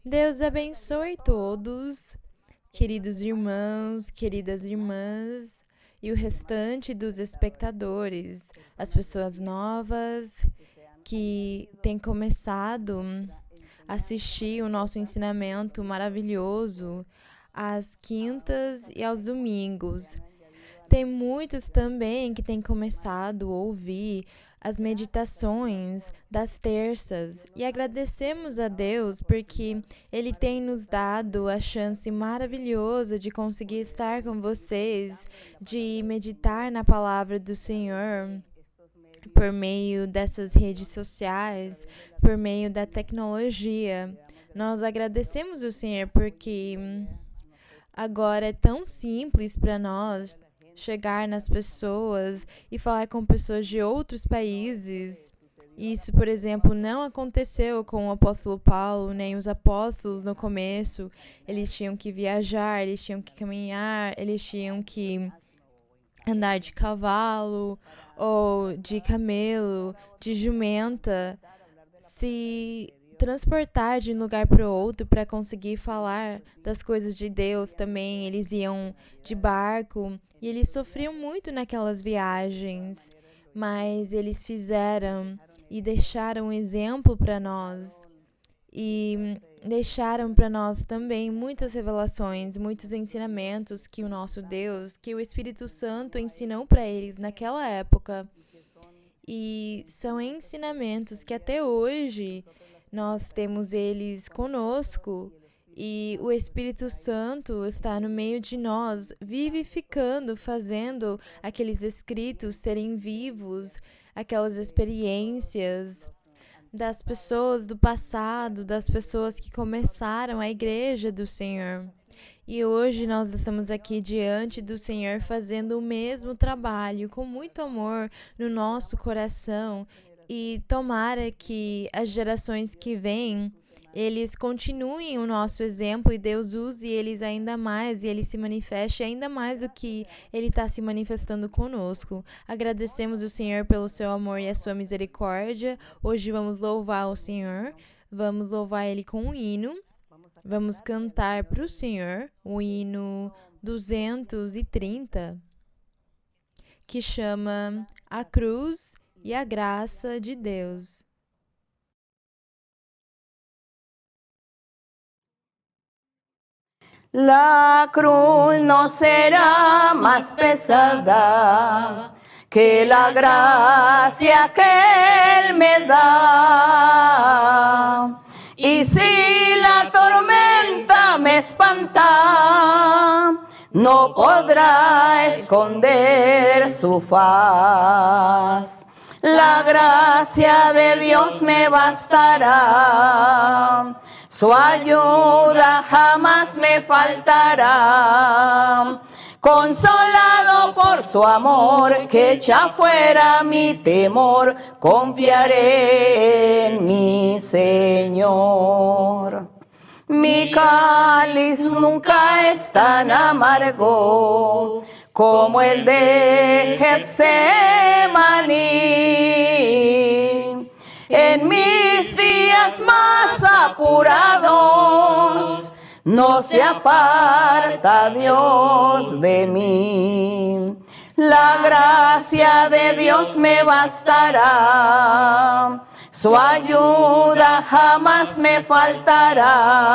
Deus abençoe todos, queridos irmãos, queridas irmãs e o restante dos espectadores, as pessoas novas que têm começado a assistir o nosso ensinamento maravilhoso às quintas e aos domingos. Tem muitos também que têm começado a ouvir as meditações das terças e agradecemos a Deus porque Ele tem nos dado a chance maravilhosa de conseguir estar com vocês, de meditar na palavra do Senhor por meio dessas redes sociais, por meio da tecnologia. Nós agradecemos o Senhor porque agora é tão simples para nós chegar nas pessoas e falar com pessoas de outros países. Isso, por exemplo, não aconteceu com o apóstolo Paulo, nem os apóstolos no começo. Eles tinham que viajar, eles tinham que caminhar, eles tinham que andar de cavalo ou de camelo, de jumenta, se transportar de um lugar para o outro para conseguir falar das coisas de Deus também. Eles iam de barco e eles sofriam muito naquelas viagens, mas eles fizeram e deixaram um exemplo para nós e deixaram para nós também muitas revelações, muitos ensinamentos que o nosso Deus, que o Espírito Santo ensinou para eles naquela época. E são ensinamentos que até hoje nós temos eles conosco e o Espírito Santo está no meio de nós, vivificando, fazendo aqueles escritos serem vivos, aquelas experiências das pessoas do passado, das pessoas que começaram a igreja do Senhor. E hoje nós estamos aqui diante do Senhor fazendo o mesmo trabalho com muito amor no nosso coração. E tomara que as gerações que vêm, eles continuem o nosso exemplo e Deus use eles ainda mais e Ele se manifeste ainda mais do que Ele está se manifestando conosco. Agradecemos o Senhor pelo seu amor e a sua misericórdia. Hoje vamos louvar o Senhor, vamos louvar Ele com um hino. Vamos cantar para o Senhor o hino 230, que chama A Cruz e a Graça de Deus. La cruz no será más pesada que la gracia que Él me da. Y si la tormenta me espanta, no podrá esconder su faz. La gracia de Dios me bastará, su ayuda jamás me faltará. Consolado por su amor que echa fuera mi temor, confiaré en mi Señor. Mi cáliz nunca es tan amargo como el de Getsemaní. En mis días más apurados, no se aparta Dios de mí. La gracia de Dios me bastará, su ayuda jamás me faltará.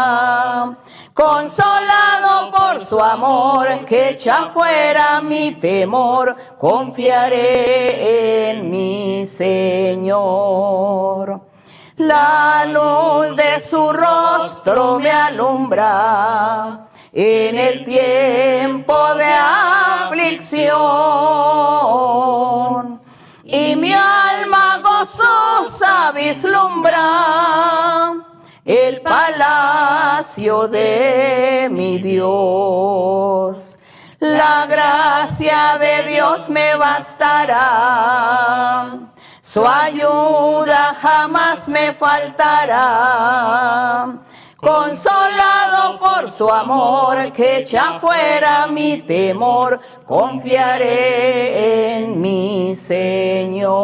Consolado por su amor que echa fuera mi temor, confiaré en mi Señor. La luz de su rostro me alumbra en el tiempo de aflicción, y mi alma gozosa vislumbra el palacio de mi Dios. La gracia de Dios me bastará, su ayuda jamás me faltará. Consolado por su amor que echa fuera mi temor, confiaré en mi Señor.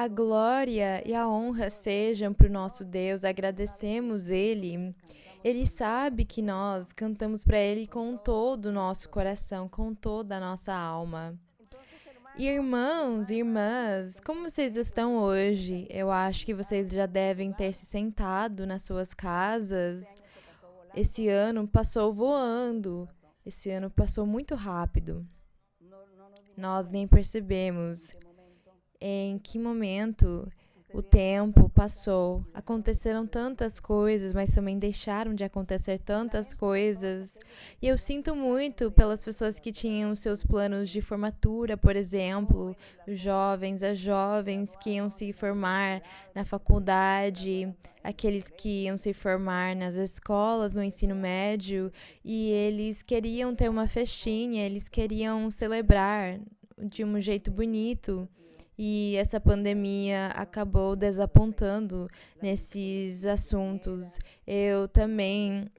A glória e a honra sejam para o nosso Deus, agradecemos Ele. Ele sabe que nós cantamos para Ele com todo o nosso coração, com toda a nossa alma. Irmãos, irmãs, como vocês estão hoje? Eu acho que vocês já devem ter se sentado nas suas casas. Esse ano passou voando, esse ano passou muito rápido. Nós nem percebemos em que momento o tempo passou. Aconteceram tantas coisas, mas também deixaram de acontecer tantas coisas. E eu sinto muito pelas pessoas que tinham seus planos de formatura, por exemplo, os jovens, as jovens que iam se formar na faculdade, aqueles que iam se formar nas escolas, no ensino médio, e eles queriam ter uma festinha, eles queriam celebrar de um jeito bonito. E essa pandemia acabou desapontando nesses assuntos. Eu também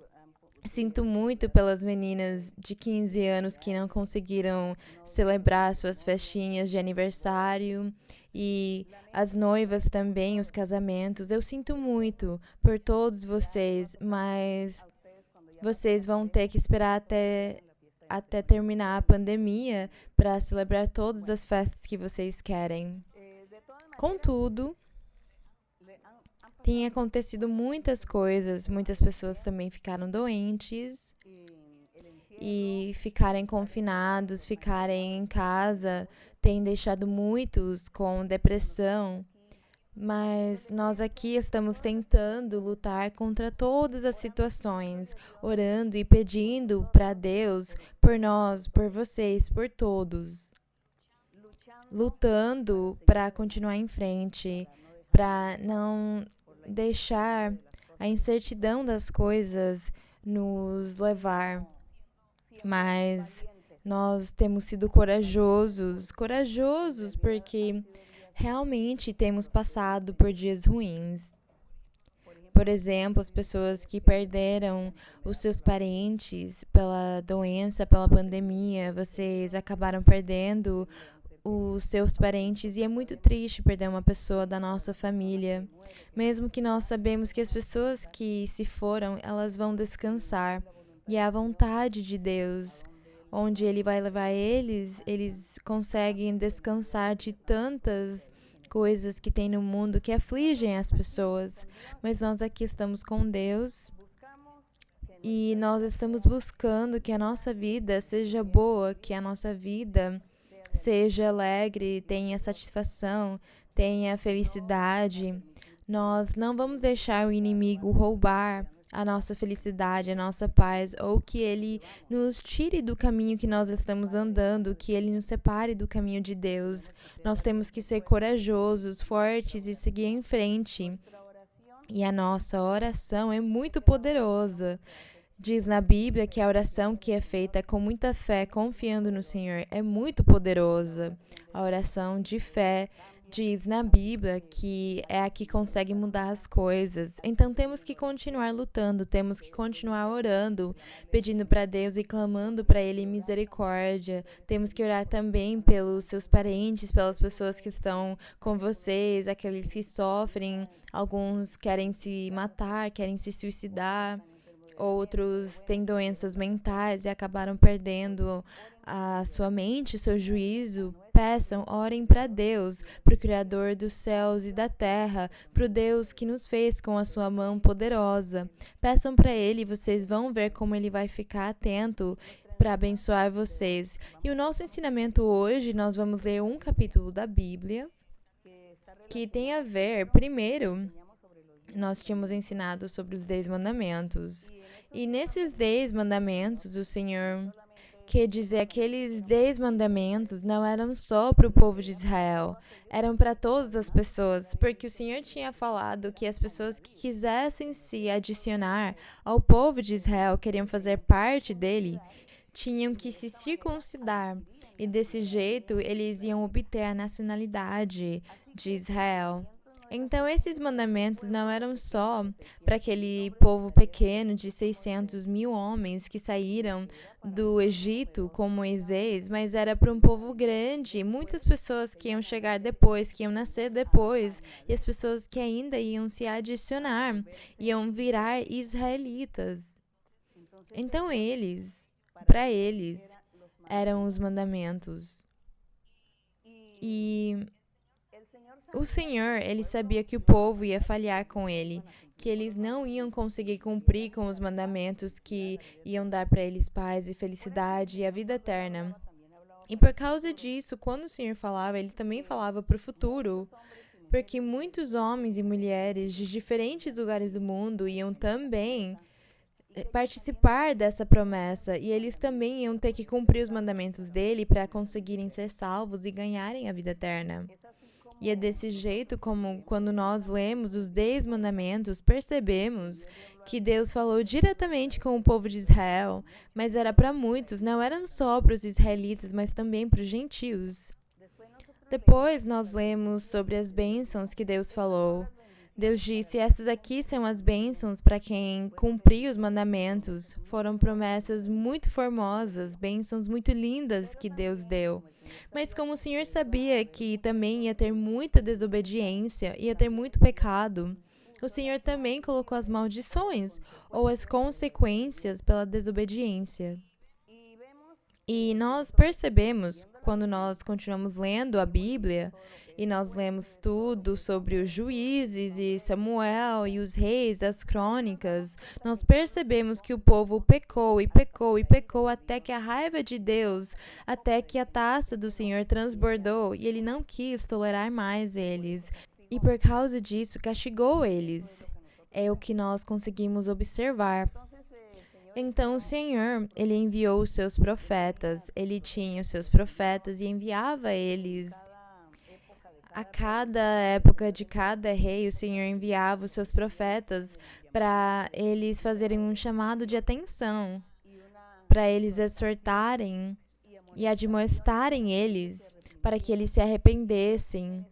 sinto muito pelas meninas de 15 anos que não conseguiram celebrar suas festinhas de aniversário. E as noivas também, os casamentos. Eu sinto muito por todos vocês, mas vocês vão ter que esperar até terminar a pandemia para celebrar todas as festas que vocês querem. Contudo, tem acontecido muitas coisas, muitas pessoas também ficaram doentes e ficarem confinados, ficarem em casa, tem deixado muitos com depressão. Mas nós aqui estamos tentando lutar contra todas as situações, orando e pedindo para Deus por nós, por vocês, por todos. Lutando para continuar em frente, para não deixar a incertidão das coisas nos levar. Mas nós temos sido corajosos porque realmente temos passado por dias ruins. Por exemplo, as pessoas que perderam os seus parentes pela doença, pela pandemia, vocês acabaram perdendo os seus parentes e é muito triste perder uma pessoa da nossa família. Mesmo que nós sabemos que as pessoas que se foram, elas vão descansar e é a vontade de Deus. Onde Ele vai levar eles conseguem descansar de tantas coisas que tem no mundo que afligem as pessoas. Mas nós aqui estamos com Deus e nós estamos buscando que a nossa vida seja boa, que a nossa vida seja alegre, tenha satisfação, tenha felicidade. Nós não vamos deixar o inimigo roubar a nossa felicidade, a nossa paz, ou que ele nos tire do caminho que nós estamos andando, que ele nos separe do caminho de Deus. Nós temos que ser corajosos, fortes e seguir em frente. E a nossa oração é muito poderosa. Diz na Bíblia que a oração que é feita com muita fé, confiando no Senhor, é muito poderosa. A oração de fé diz na Bíblia que é a que consegue mudar as coisas. Então temos que continuar lutando, temos que continuar orando, pedindo para Deus e clamando para Ele misericórdia. Temos que orar também pelos seus parentes, pelas pessoas que estão com vocês, aqueles que sofrem. Alguns querem se matar, querem se suicidar. Outros têm doenças mentais e acabaram perdendo a sua mente, seu juízo. Peçam, orem para Deus, para o Criador dos céus e da terra, para o Deus que nos fez com a sua mão poderosa. Peçam para Ele e vocês vão ver como Ele vai ficar atento para abençoar vocês. E o nosso ensinamento hoje, nós vamos ler um capítulo da Bíblia que tem a ver, primeiro, nós tínhamos ensinado sobre os 10 mandamentos. E nesses 10 mandamentos, o Senhor quer dizer que aqueles 10 mandamentos não eram só para o povo de Israel, eram para todas as pessoas, porque o Senhor tinha falado que as pessoas que quisessem se adicionar ao povo de Israel, queriam fazer parte dele, tinham que se circuncidar. E desse jeito, eles iam obter a nacionalidade de Israel. Então, esses mandamentos não eram só para aquele povo pequeno de 600 mil homens que saíram do Egito com Moisés, mas era para um povo grande, muitas pessoas que iam chegar depois, que iam nascer depois, e as pessoas que ainda iam se adicionar, iam virar israelitas. Então, para eles, eram os mandamentos. E o Senhor, ele sabia que o povo ia falhar com ele, que eles não iam conseguir cumprir com os mandamentos que iam dar para eles paz e felicidade e a vida eterna. E por causa disso, quando o Senhor falava, ele também falava para o futuro, porque muitos homens e mulheres de diferentes lugares do mundo iam também participar dessa promessa e eles também iam ter que cumprir os mandamentos dele para conseguirem ser salvos e ganharem a vida eterna. E é desse jeito como, quando nós lemos os 10 mandamentos, percebemos que Deus falou diretamente com o povo de Israel, mas era para muitos, não eram só para os israelitas, mas também para os gentios. Depois nós lemos sobre as bênçãos que Deus falou. Deus disse, essas aqui são as bênçãos para quem cumprir os mandamentos. Foram promessas muito formosas, bênçãos muito lindas que Deus deu. Mas como o Senhor sabia que também ia ter muita desobediência, ia ter muito pecado, o Senhor também colocou as maldições, ou as consequências pela desobediência. E nós percebemos, quando nós continuamos lendo a Bíblia, e nós lemos tudo sobre os juízes e Samuel e os reis, as crônicas, nós percebemos que o povo pecou e pecou e pecou até que a raiva de Deus, até que a taça do Senhor transbordou e ele não quis tolerar mais eles. E por causa disso, castigou eles. É o que nós conseguimos observar. Então o Senhor, ele enviou os seus profetas, ele tinha os seus profetas e enviava eles. A cada época de cada rei, o Senhor enviava os seus profetas para eles fazerem um chamado de atenção, para eles exortarem e admoestarem eles, para que eles se arrependessem.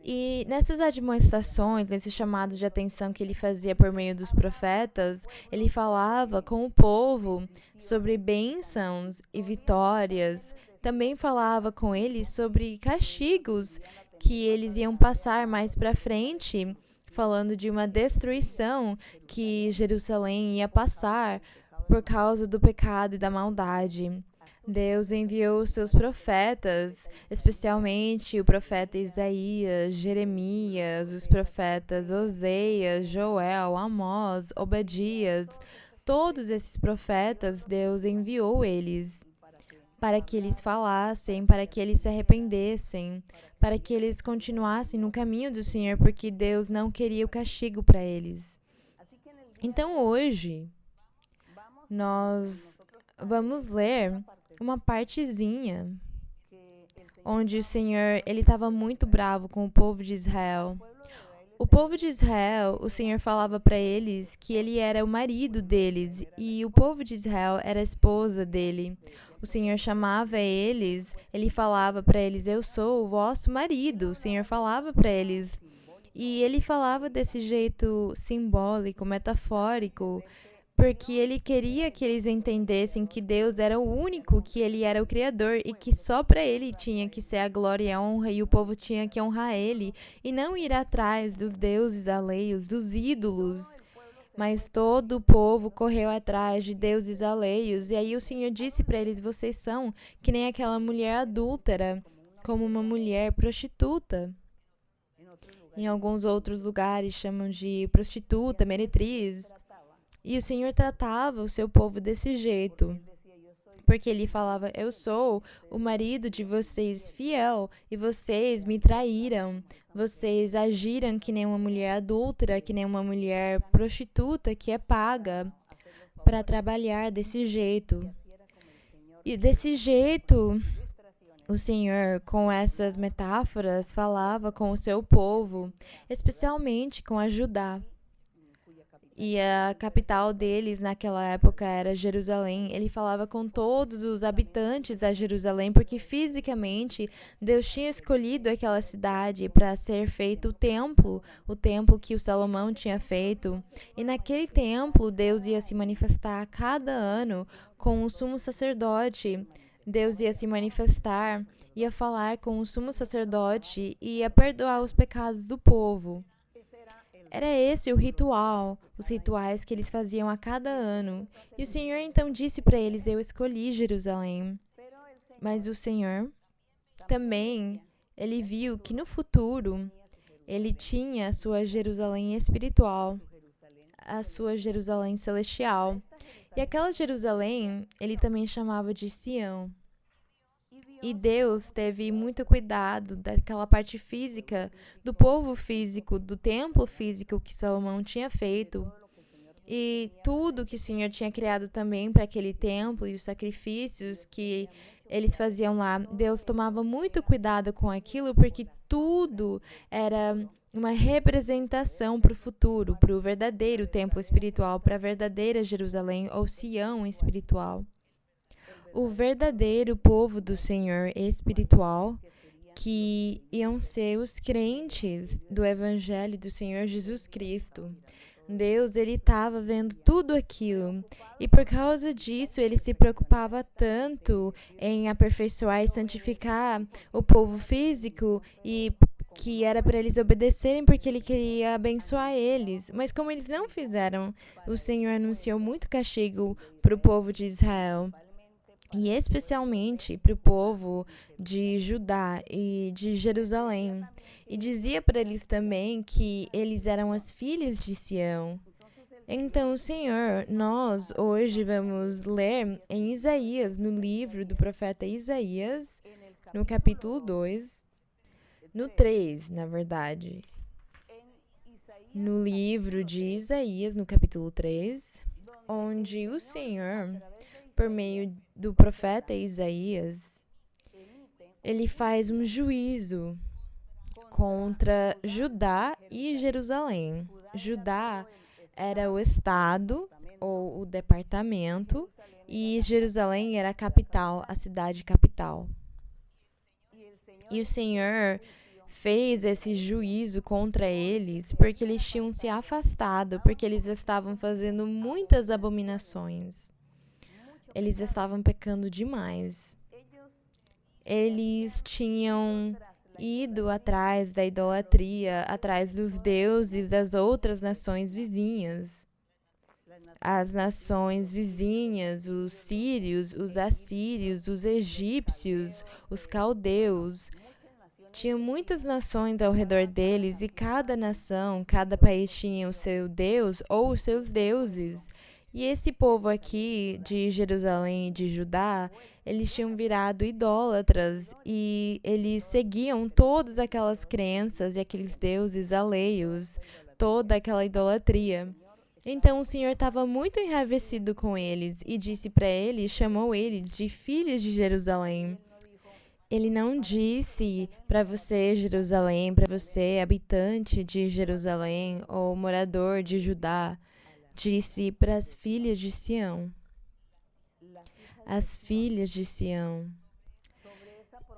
E nessas admoestações, nesses chamados de atenção que ele fazia por meio dos profetas, ele falava com o povo sobre bênçãos e vitórias. Também falava com eles sobre castigos que eles iam passar mais para frente, falando de uma destruição que Jerusalém ia passar por causa do pecado e da maldade. Deus enviou os seus profetas, especialmente o profeta Isaías, Jeremias, os profetas Oseias, Joel, Amós, Obadias. Todos esses profetas, Deus enviou eles para que eles falassem, para que eles se arrependessem, para que eles continuassem no caminho do Senhor, porque Deus não queria o castigo para eles. Então hoje, nós vamos ler uma partezinha onde o Senhor, ele estava muito bravo com o povo de Israel. O povo de Israel, o Senhor falava para eles que ele era o marido deles e o povo de Israel era a esposa dele. O Senhor chamava eles, ele falava para eles, eu sou o vosso marido. O Senhor falava para eles. E ele falava desse jeito simbólico, metafórico, porque ele queria que eles entendessem que Deus era o único, que ele era o Criador e que só para ele tinha que ser a glória e a honra e o povo tinha que honrar ele e não ir atrás dos deuses alheios, dos ídolos. Mas todo o povo correu atrás de deuses alheios e aí o Senhor disse para eles, vocês são que nem aquela mulher adúltera, como uma mulher prostituta. Em alguns outros lugares chamam de prostituta, meretriz. E o Senhor tratava o seu povo desse jeito, porque ele falava, eu sou o marido de vocês fiel, e vocês me traíram, vocês agiram que nem uma mulher adúltera, que nem uma mulher prostituta que é paga para trabalhar desse jeito. E desse jeito, o Senhor, com essas metáforas, falava com o seu povo, especialmente com a Judá. e a capital deles naquela época era Jerusalém. Ele falava com todos os habitantes a Jerusalém, porque fisicamente Deus tinha escolhido aquela cidade para ser feito o templo que o Salomão tinha feito. E naquele templo, Deus ia se manifestar a cada ano com o sumo sacerdote. Deus ia se manifestar, ia falar com o sumo sacerdote e ia perdoar os pecados do povo. Era esse o ritual, os rituais que eles faziam a cada ano. E o Senhor então disse para eles: eu escolhi Jerusalém. Mas o Senhor também, ele viu que no futuro, ele tinha a sua Jerusalém espiritual, a sua Jerusalém celestial. E aquela Jerusalém, ele também chamava de Sião. E Deus teve muito cuidado daquela parte física, do povo físico, do templo físico que Salomão tinha feito. E tudo que o Senhor tinha criado também para aquele templo e os sacrifícios que eles faziam lá, Deus tomava muito cuidado com aquilo, porque tudo era uma representação para o futuro, para o verdadeiro templo espiritual, para a verdadeira Jerusalém ou Sião espiritual. O verdadeiro povo do Senhor espiritual, que iam ser os crentes do Evangelho do Senhor Jesus Cristo. Deus, ele estava vendo tudo aquilo, e por causa disso ele se preocupava tanto em aperfeiçoar e santificar o povo físico, e que era para eles obedecerem porque ele queria abençoar eles. Mas como eles não fizeram, o Senhor anunciou muito castigo para o povo de Israel. E especialmente para o povo de Judá e de Jerusalém. E dizia para eles também que eles eram as filhas de Sião. Então, Senhor, nós hoje vamos ler em Isaías, no livro do profeta Isaías, no capítulo 2, no 3, na verdade. No livro de Isaías, no capítulo 3, onde o Senhor, por meio do profeta Isaías, ele faz um juízo contra Judá e Jerusalém. Judá era o estado ou o departamento e Jerusalém era a capital, a cidade capital. E o Senhor fez esse juízo contra eles porque eles tinham se afastado, porque eles estavam fazendo muitas abominações. Eles estavam pecando demais. Eles tinham ido atrás da idolatria, atrás dos deuses das outras nações vizinhas. As nações vizinhas, os sírios, os assírios, os egípcios, os caldeus. Tinha muitas nações ao redor deles e cada nação, cada país tinha o seu deus ou os seus deuses. E esse povo aqui de Jerusalém e de Judá, eles tinham virado idólatras e eles seguiam todas aquelas crenças e aqueles deuses alheios, toda aquela idolatria. Então o Senhor estava muito enraivecido com eles e disse para eles, chamou eles de filhos de Jerusalém. Ele não disse para você, Jerusalém, para você, habitante de Jerusalém ou morador de Judá, disse para as filhas de Sião. As filhas de Sião.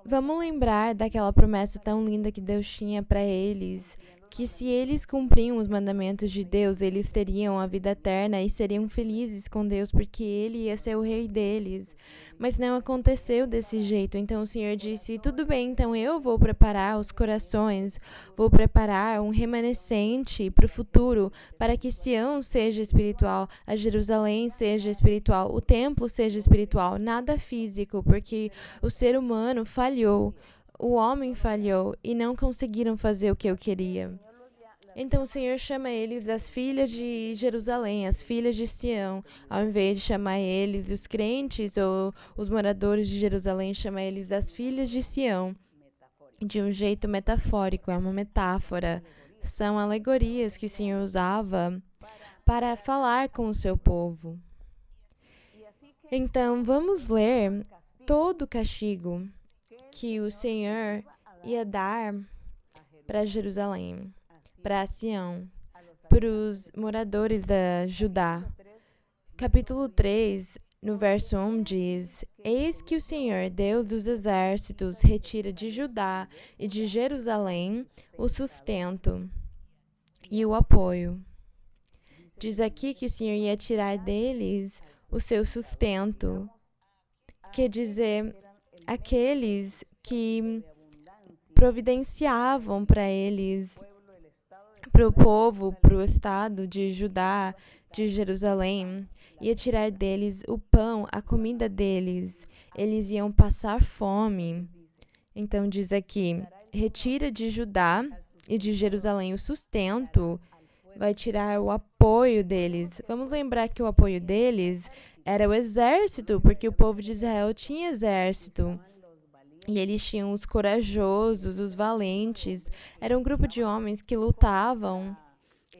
Vamos lembrar daquela promessa tão linda que Deus tinha para eles, que se eles cumpriam os mandamentos de Deus, eles teriam a vida eterna e seriam felizes com Deus, porque Ele ia ser o rei deles. Mas não aconteceu desse jeito. Então o Senhor disse, tudo bem, então eu vou preparar os corações, vou preparar um remanescente para o futuro, para que Sião seja espiritual, a Jerusalém seja espiritual, o templo seja espiritual, nada físico, porque o ser humano falhou. O homem falhou e não conseguiram fazer o que eu queria. Então o Senhor chama eles as filhas de Jerusalém, as filhas de Sião, ao invés de chamar eles os crentes ou os moradores de Jerusalém, chama eles as filhas de Sião, de um jeito metafórico, é uma metáfora. São alegorias que o Senhor usava para falar com o seu povo. Então vamos ler todo o castigo que o Senhor ia dar para Jerusalém, para Sião, para os moradores da Judá. Capítulo 3, no verso 1 diz: Eis que o Senhor, Deus dos exércitos, retira de Judá e de Jerusalém o sustento e o apoio. Diz aqui que o Senhor ia tirar deles o seu sustento. Quer dizer, aqueles que providenciavam para eles, para o povo, para o estado de Judá, de Jerusalém, ia tirar deles o pão, a comida deles. Eles iam passar fome. Então diz aqui, retira de Judá e de Jerusalém o sustento, vai tirar o apoio deles. Vamos lembrar que o apoio deles era o exército, porque o povo de Israel tinha exército. E eles tinham os corajosos, os valentes. Era um grupo de homens que lutavam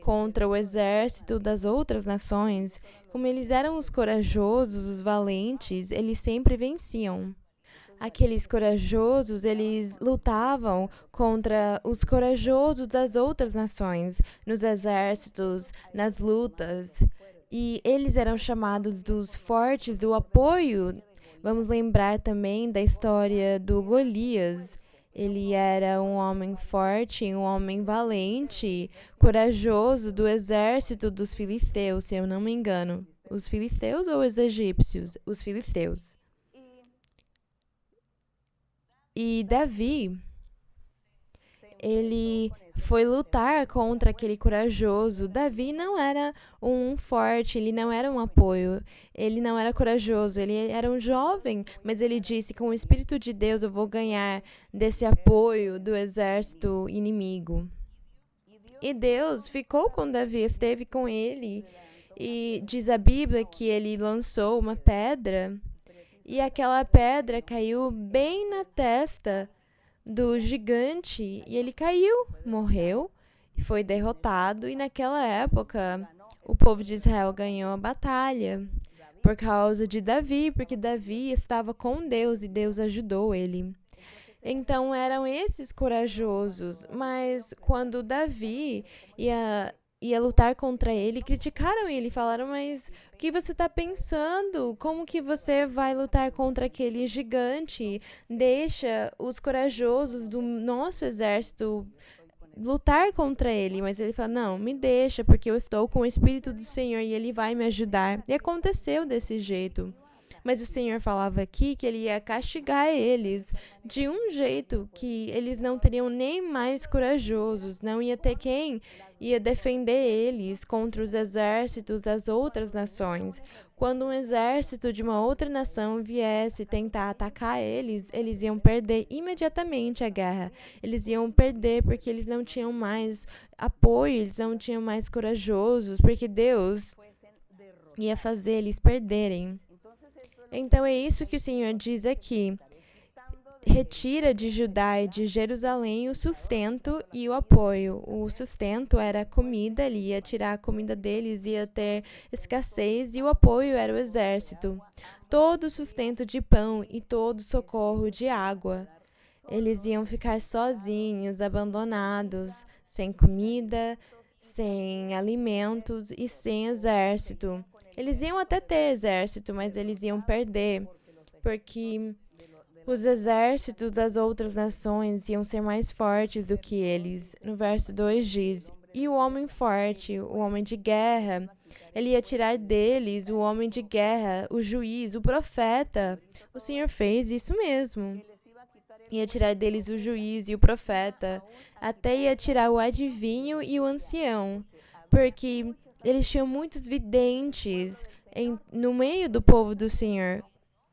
contra o exército das outras nações. Como eles eram os corajosos, os valentes, eles sempre venciam. Aqueles corajosos, eles lutavam contra os corajosos das outras nações, nos exércitos, nas lutas. E eles eram chamados dos fortes, do apoio. Vamos lembrar também da história do Golias. Ele era um homem forte, um homem valente, corajoso do exército dos filisteus, se eu não me engano. Os filisteus ou os egípcios? Os filisteus. E Davi, ele foi lutar contra aquele corajoso. Davi não era um forte, ele não era um apoio, ele não era corajoso, ele era um jovem, mas ele disse, com o Espírito de Deus eu vou ganhar desse apoio do exército inimigo. E Deus ficou com Davi, esteve com ele, e diz a Bíblia que ele lançou uma pedra, e aquela pedra caiu bem na testa do gigante, e ele caiu, morreu, foi derrotado, e naquela época o povo de Israel ganhou a batalha por causa de Davi, porque Davi estava com Deus e Deus ajudou ele. Então eram esses corajosos, mas quando Davi ia lutar contra ele, criticaram ele, falaram, mas o que você está pensando? Como que você vai lutar contra aquele gigante? Deixa os corajosos do nosso exército lutar contra ele. Mas ele fala, não, me deixa, porque eu estou com o Espírito do Senhor e ele vai me ajudar. E aconteceu desse jeito. Mas o Senhor falava aqui que ele ia castigar eles de um jeito que eles não teriam nem mais corajosos, não ia ter quem ia defender eles contra os exércitos das outras nações. Quando um exército de uma outra nação viesse tentar atacar eles, eles iam perder imediatamente a guerra. Eles iam perder porque eles não tinham mais apoio, eles não tinham mais corajosos, porque Deus ia fazer eles perderem. Então é isso que o Senhor diz aqui. Retira de Judá e de Jerusalém o sustento e o apoio. O sustento era a comida, ele ia tirar a comida deles, ia ter escassez, e o apoio era o exército. Todo o sustento de pão e todo o socorro de água. Eles iam ficar sozinhos, abandonados, sem comida, sem alimentos e sem exército. Eles iam até ter exército, mas eles iam perder, porque os exércitos das outras nações iam ser mais fortes do que eles. No verso 2 diz, e o homem forte, o homem de guerra, ele ia tirar deles o homem de guerra, o juiz, o profeta. O Senhor fez isso mesmo. Ia tirar deles o juiz e o profeta, até ia tirar o adivinho e o ancião, porque eles tinham muitos videntes no meio do povo do Senhor.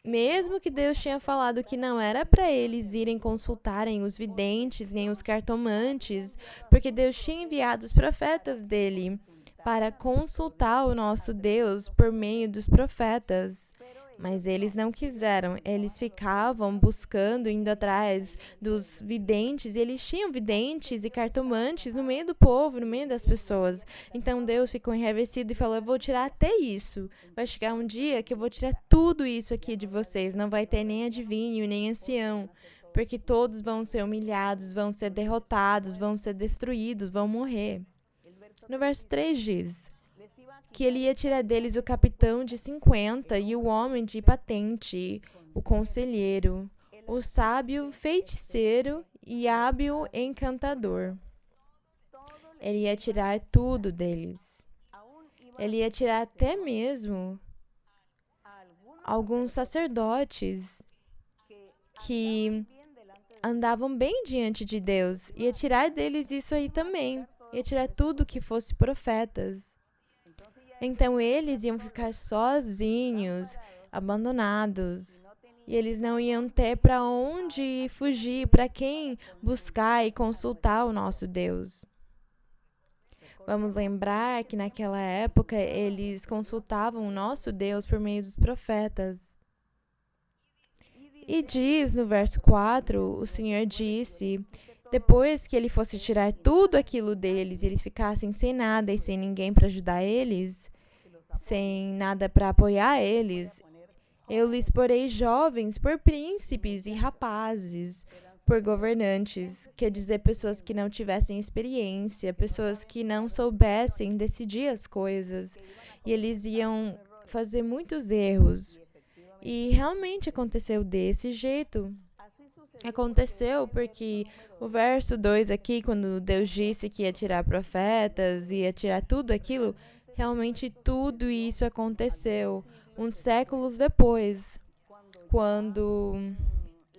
Mesmo que Deus tinha falado que não era para eles irem consultarem os videntes nem os cartomantes, porque Deus tinha enviado os profetas dele para consultar o nosso Deus por meio dos profetas. Mas eles não quiseram, eles ficavam buscando, indo atrás dos videntes, e eles tinham videntes e cartomantes no meio do povo, no meio das pessoas. Então Deus ficou enraivecido e falou, eu vou tirar até isso. Vai chegar um dia que eu vou tirar tudo isso aqui de vocês, não vai ter nem adivinho, nem ancião, porque todos vão ser humilhados, vão ser derrotados, vão ser destruídos, vão morrer. No verso 3 diz que ele ia tirar deles o capitão de 50 e o homem de patente, o conselheiro, o sábio feiticeiro e hábil encantador. Ele ia tirar tudo deles. Ele ia tirar até mesmo alguns sacerdotes que andavam bem diante de Deus. Ia tirar deles isso aí também. Ia tirar tudo que fosse profetas. Então eles iam ficar sozinhos, abandonados. E eles não iam ter para onde fugir, para quem buscar e consultar o nosso Deus. Vamos lembrar que naquela época eles consultavam o nosso Deus por meio dos profetas. E diz no verso 4, o Senhor disse, depois que ele fosse tirar tudo aquilo deles, e eles ficassem sem nada e sem ninguém para ajudar eles, sem nada para apoiar eles, eu lhes porei jovens por príncipes e rapazes, por governantes, quer dizer, pessoas que não tivessem experiência, pessoas que não soubessem decidir as coisas, e eles iam fazer muitos erros. E realmente aconteceu desse jeito. Aconteceu porque o verso 2 aqui, quando Deus disse que ia tirar profetas, ia tirar tudo aquilo, realmente tudo isso aconteceu uns séculos depois, quando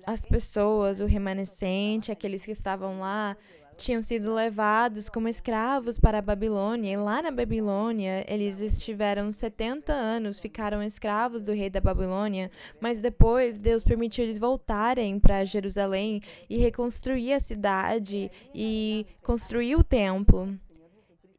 as pessoas, o remanescente, aqueles que estavam lá, tinham sido levados como escravos para a Babilônia. E lá na Babilônia, eles estiveram 70 anos, ficaram escravos do rei da Babilônia, mas depois Deus permitiu eles voltarem para Jerusalém e reconstruir a cidade e construir o templo.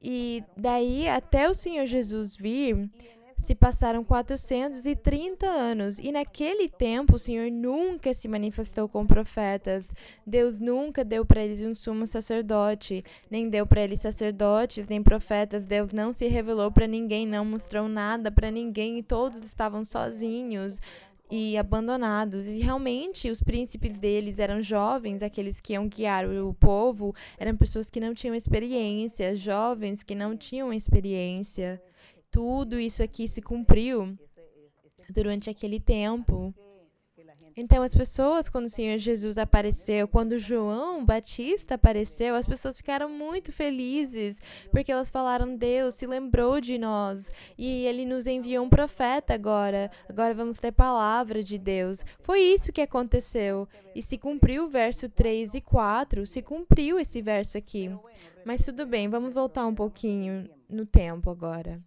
E daí, até o Senhor Jesus vir, se passaram 430 anos, e naquele tempo o Senhor nunca se manifestou com profetas. Deus nunca deu para eles um sumo sacerdote, nem deu para eles sacerdotes, nem profetas. Deus não se revelou para ninguém, não mostrou nada para ninguém, e todos estavam sozinhos e abandonados. E realmente os príncipes deles eram jovens, aqueles que iam guiar o povo, eram pessoas que não tinham experiência, jovens que não tinham experiência. Tudo isso aqui se cumpriu durante aquele tempo. Então, as pessoas, quando o Senhor Jesus apareceu, quando João Batista apareceu, as pessoas ficaram muito felizes, porque elas falaram, Deus se lembrou de nós, e Ele nos enviou um profeta agora vamos ter palavra de Deus. Foi isso que aconteceu, e se cumpriu o verso 3 e 4, se cumpriu esse verso aqui. Mas tudo bem, vamos voltar um pouquinho no tempo agora.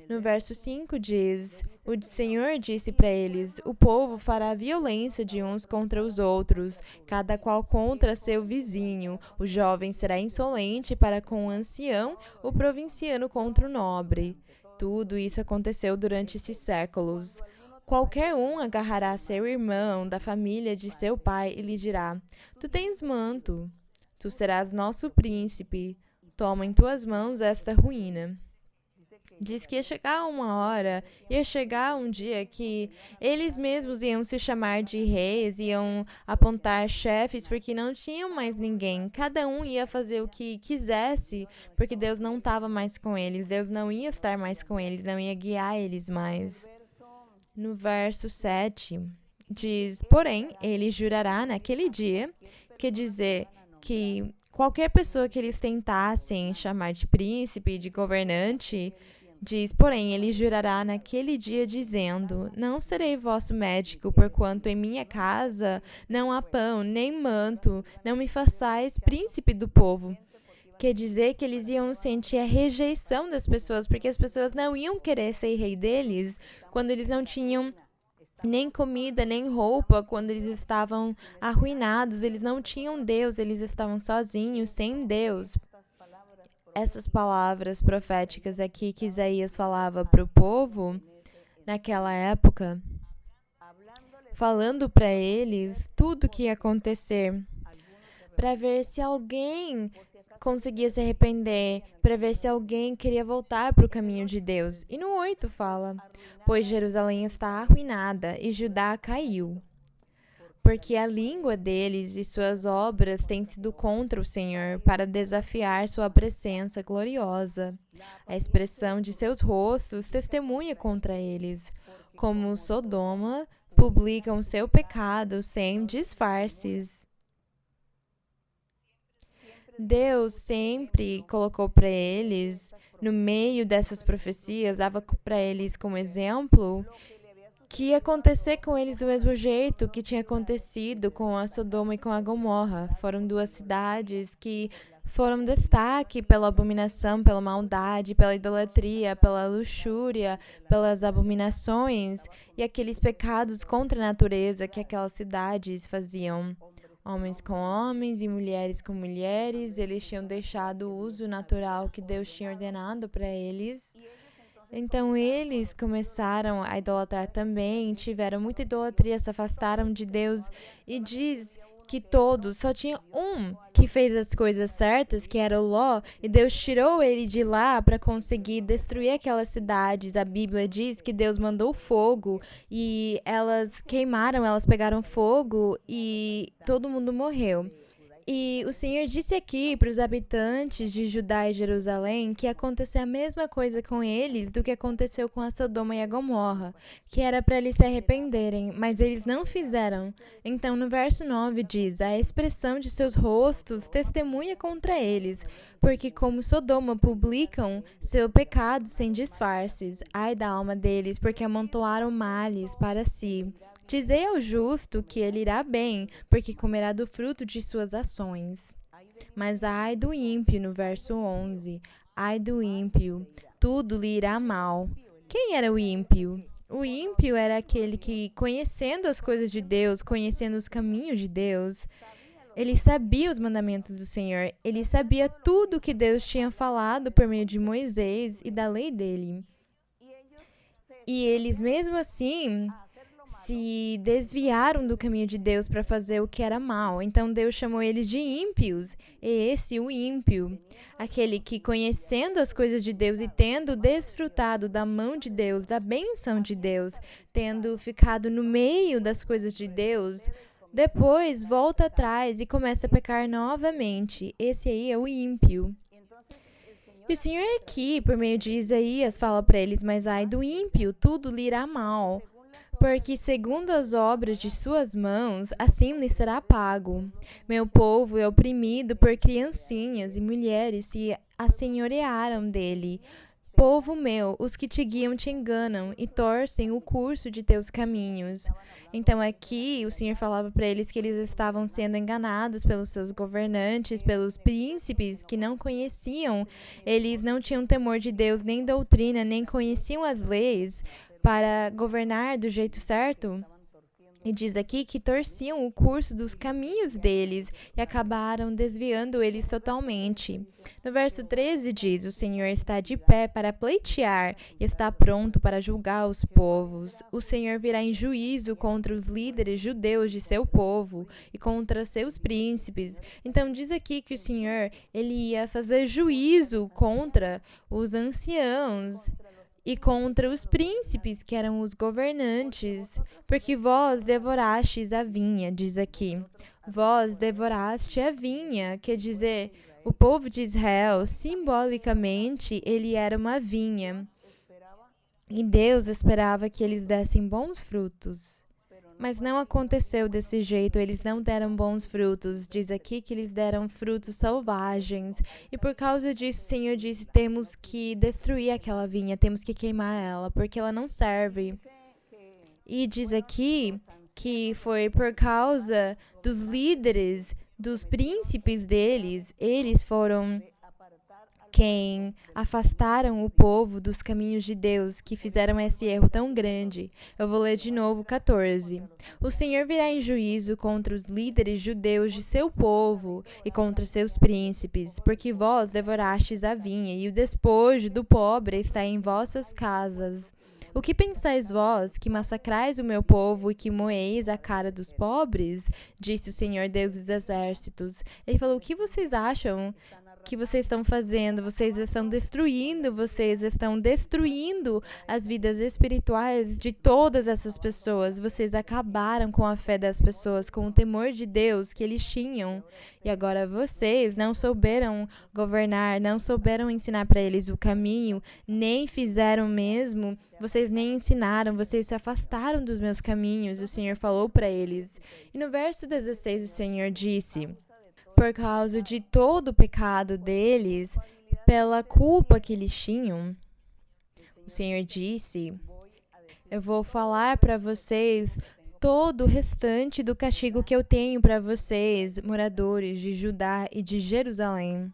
No verso 5 diz, o Senhor disse para eles, o povo fará violência de uns contra os outros, cada qual contra seu vizinho. O jovem será insolente para com o ancião, o provinciano contra o nobre. Tudo isso aconteceu durante esses séculos. Qualquer um agarrará seu irmão da família de seu pai e lhe dirá, tu tens manto, tu serás nosso príncipe, toma em tuas mãos esta ruína. Diz que ia chegar uma hora, ia chegar um dia que eles mesmos iam se chamar de reis, iam apontar chefes, porque não tinham mais ninguém. Cada um ia fazer o que quisesse, porque Deus não estava mais com eles, Deus não ia estar mais com eles, não ia guiar eles mais. No verso 7, diz, porém, ele jurará naquele dia, quer dizer que qualquer pessoa que eles tentassem chamar de príncipe, de governante, diz, porém, ele jurará naquele dia, dizendo, não serei vosso médico, porquanto em minha casa não há pão, nem manto, não me façais príncipe do povo. Quer dizer que eles iam sentir a rejeição das pessoas, porque as pessoas não iam querer ser rei deles quando eles não tinham nem comida, nem roupa, quando eles estavam arruinados, eles não tinham Deus, eles estavam sozinhos, sem Deus. Essas palavras proféticas aqui que Isaías falava para o povo naquela época, falando para eles tudo o que ia acontecer, para ver se alguém conseguia se arrepender, para ver se alguém queria voltar para o caminho de Deus. E no 8 fala, pois Jerusalém está arruinada e Judá caiu. porque a língua deles e suas obras têm sido contra o Senhor, para desafiar sua presença gloriosa. A expressão de seus rostos testemunha contra eles. Como Sodoma, publicam seu pecado sem disfarces. Deus sempre colocou para eles, no meio dessas profecias, dava para eles como exemplo que ia acontecer com eles do mesmo jeito que tinha acontecido com a Sodoma e com a Gomorra. Foram duas cidades que foram destaque pela abominação, pela maldade, pela idolatria, pela luxúria, pelas abominações e aqueles pecados contra a natureza que aquelas cidades faziam. Homens com homens e mulheres com mulheres, eles tinham deixado o uso natural que Deus tinha ordenado para eles. Então eles começaram a idolatrar também, tiveram muita idolatria, se afastaram de Deus e diz que todos, só tinha um que fez as coisas certas, que era o Ló, e Deus tirou ele de lá para conseguir destruir aquelas cidades. A Bíblia diz que Deus mandou fogo e elas queimaram, elas pegaram fogo e todo mundo morreu. E o Senhor disse aqui para os habitantes de Judá e Jerusalém que ia acontecer a mesma coisa com eles do que aconteceu com a Sodoma e a Gomorra, que era para eles se arrependerem, mas eles não fizeram. Então, no verso 9 diz, a expressão de seus rostos testemunha contra eles, porque como Sodoma publicam seu pecado sem disfarces. Ai da alma deles, porque amontoaram males para si. Dizei ao justo que ele irá bem, porque comerá do fruto de suas ações. Mas ai do ímpio, no verso 11, ai do ímpio, tudo lhe irá mal. Quem era o ímpio? O ímpio era aquele que, conhecendo as coisas de Deus, conhecendo os caminhos de Deus, ele sabia os mandamentos do Senhor, ele sabia tudo que Deus tinha falado por meio de Moisés e da lei dele. E eles, mesmo assim, se desviaram do caminho de Deus para fazer o que era mal. Então Deus chamou eles de ímpios. E esse, o ímpio, aquele que conhecendo as coisas de Deus e tendo desfrutado da mão de Deus, da bênção de Deus, tendo ficado no meio das coisas de Deus, depois volta atrás e começa a pecar novamente. Esse aí é o ímpio. E o Senhor aqui, por meio de Isaías, fala para eles, mas ai do ímpio, tudo lhe irá mal. Porque, segundo as obras de suas mãos, assim lhe será pago. Meu povo é oprimido por criancinhas e mulheres se assenhorearam dele. Povo meu, os que te guiam te enganam e torcem o curso de teus caminhos. Então aqui o Senhor falava para eles que eles estavam sendo enganados pelos seus governantes, pelos príncipes que não conheciam. Eles não tinham temor de Deus, nem doutrina, nem conheciam as leis para governar do jeito certo. E diz aqui que torciam o curso dos caminhos deles e acabaram desviando eles totalmente. No verso 13 diz, o Senhor está de pé para pleitear e está pronto para julgar os povos. O Senhor virá em juízo contra os líderes judeus de seu povo e contra seus príncipes. Então diz aqui que o Senhor ele ia fazer juízo contra os anciãos e contra os príncipes, que eram os governantes, porque vós devorastes a vinha, diz aqui. Vós devoraste a vinha, quer dizer, o povo de Israel, simbolicamente, ele era uma vinha. E Deus esperava que eles dessem bons frutos. Mas não aconteceu desse jeito, eles não deram bons frutos. Diz aqui que eles deram frutos selvagens. E por causa disso, o Senhor disse, temos que destruir aquela vinha, temos que queimar ela, porque ela não serve. E diz aqui que foi por causa dos líderes, dos príncipes deles, eles foram quem afastaram o povo dos caminhos de Deus, que fizeram esse erro tão grande. Eu vou ler de novo 14. O Senhor virá em juízo contra os líderes judeus de seu povo e contra seus príncipes, porque vós devorastes a vinha e o despojo do pobre está em vossas casas. O que pensais vós, que massacrais o meu povo e que moeis a cara dos pobres? Disse o Senhor Deus dos exércitos. Ele falou, o que vocês acham que vocês estão fazendo? Vocês estão destruindo as vidas espirituais de todas essas pessoas. Vocês acabaram com a fé das pessoas, com o temor de Deus que eles tinham. E agora vocês não souberam governar, não souberam ensinar para eles o caminho, nem fizeram mesmo, vocês nem ensinaram, vocês se afastaram dos meus caminhos, o Senhor falou para eles. E no verso 16 o Senhor disse: por causa de todo o pecado deles, pela culpa que eles tinham, o Senhor disse: eu vou falar para vocês todo o restante do castigo que eu tenho para vocês, moradores de Judá e de Jerusalém.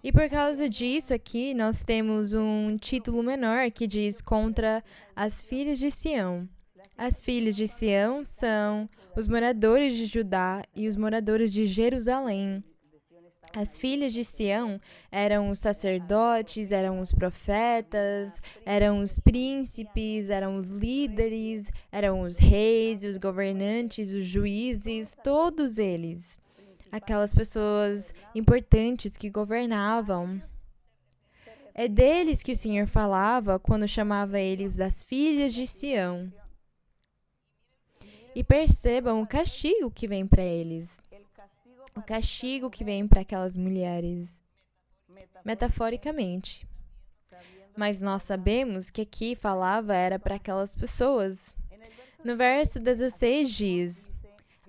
E por causa disso aqui, nós temos um título menor que diz contra as filhas de Sião. As filhas de Sião são os moradores de Judá e os moradores de Jerusalém. As filhas de Sião eram os sacerdotes, eram os profetas, eram os príncipes, eram os líderes, eram os reis, os governantes, os juízes, todos eles. Aquelas pessoas importantes que governavam. É deles que o Senhor falava quando chamava eles das filhas de Sião. E percebam o castigo que vem para eles. O castigo que vem para aquelas mulheres, metaforicamente. Mas nós sabemos que aqui falava era para aquelas pessoas. No verso 16 diz: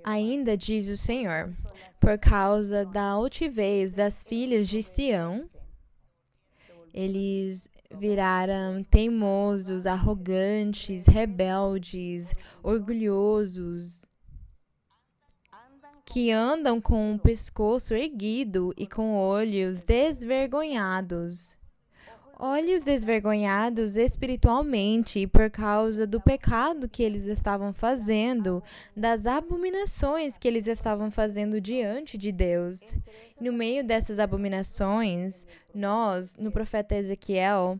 ainda diz o Senhor, por causa da altivez das filhas de Sião, eles viraram teimosos, arrogantes, rebeldes, orgulhosos, que andam com o pescoço erguido e com olhos desvergonhados. Olhos desvergonhados espiritualmente por causa do pecado que eles estavam fazendo, das abominações que eles estavam fazendo diante de Deus. No meio dessas abominações, no profeta Ezequiel,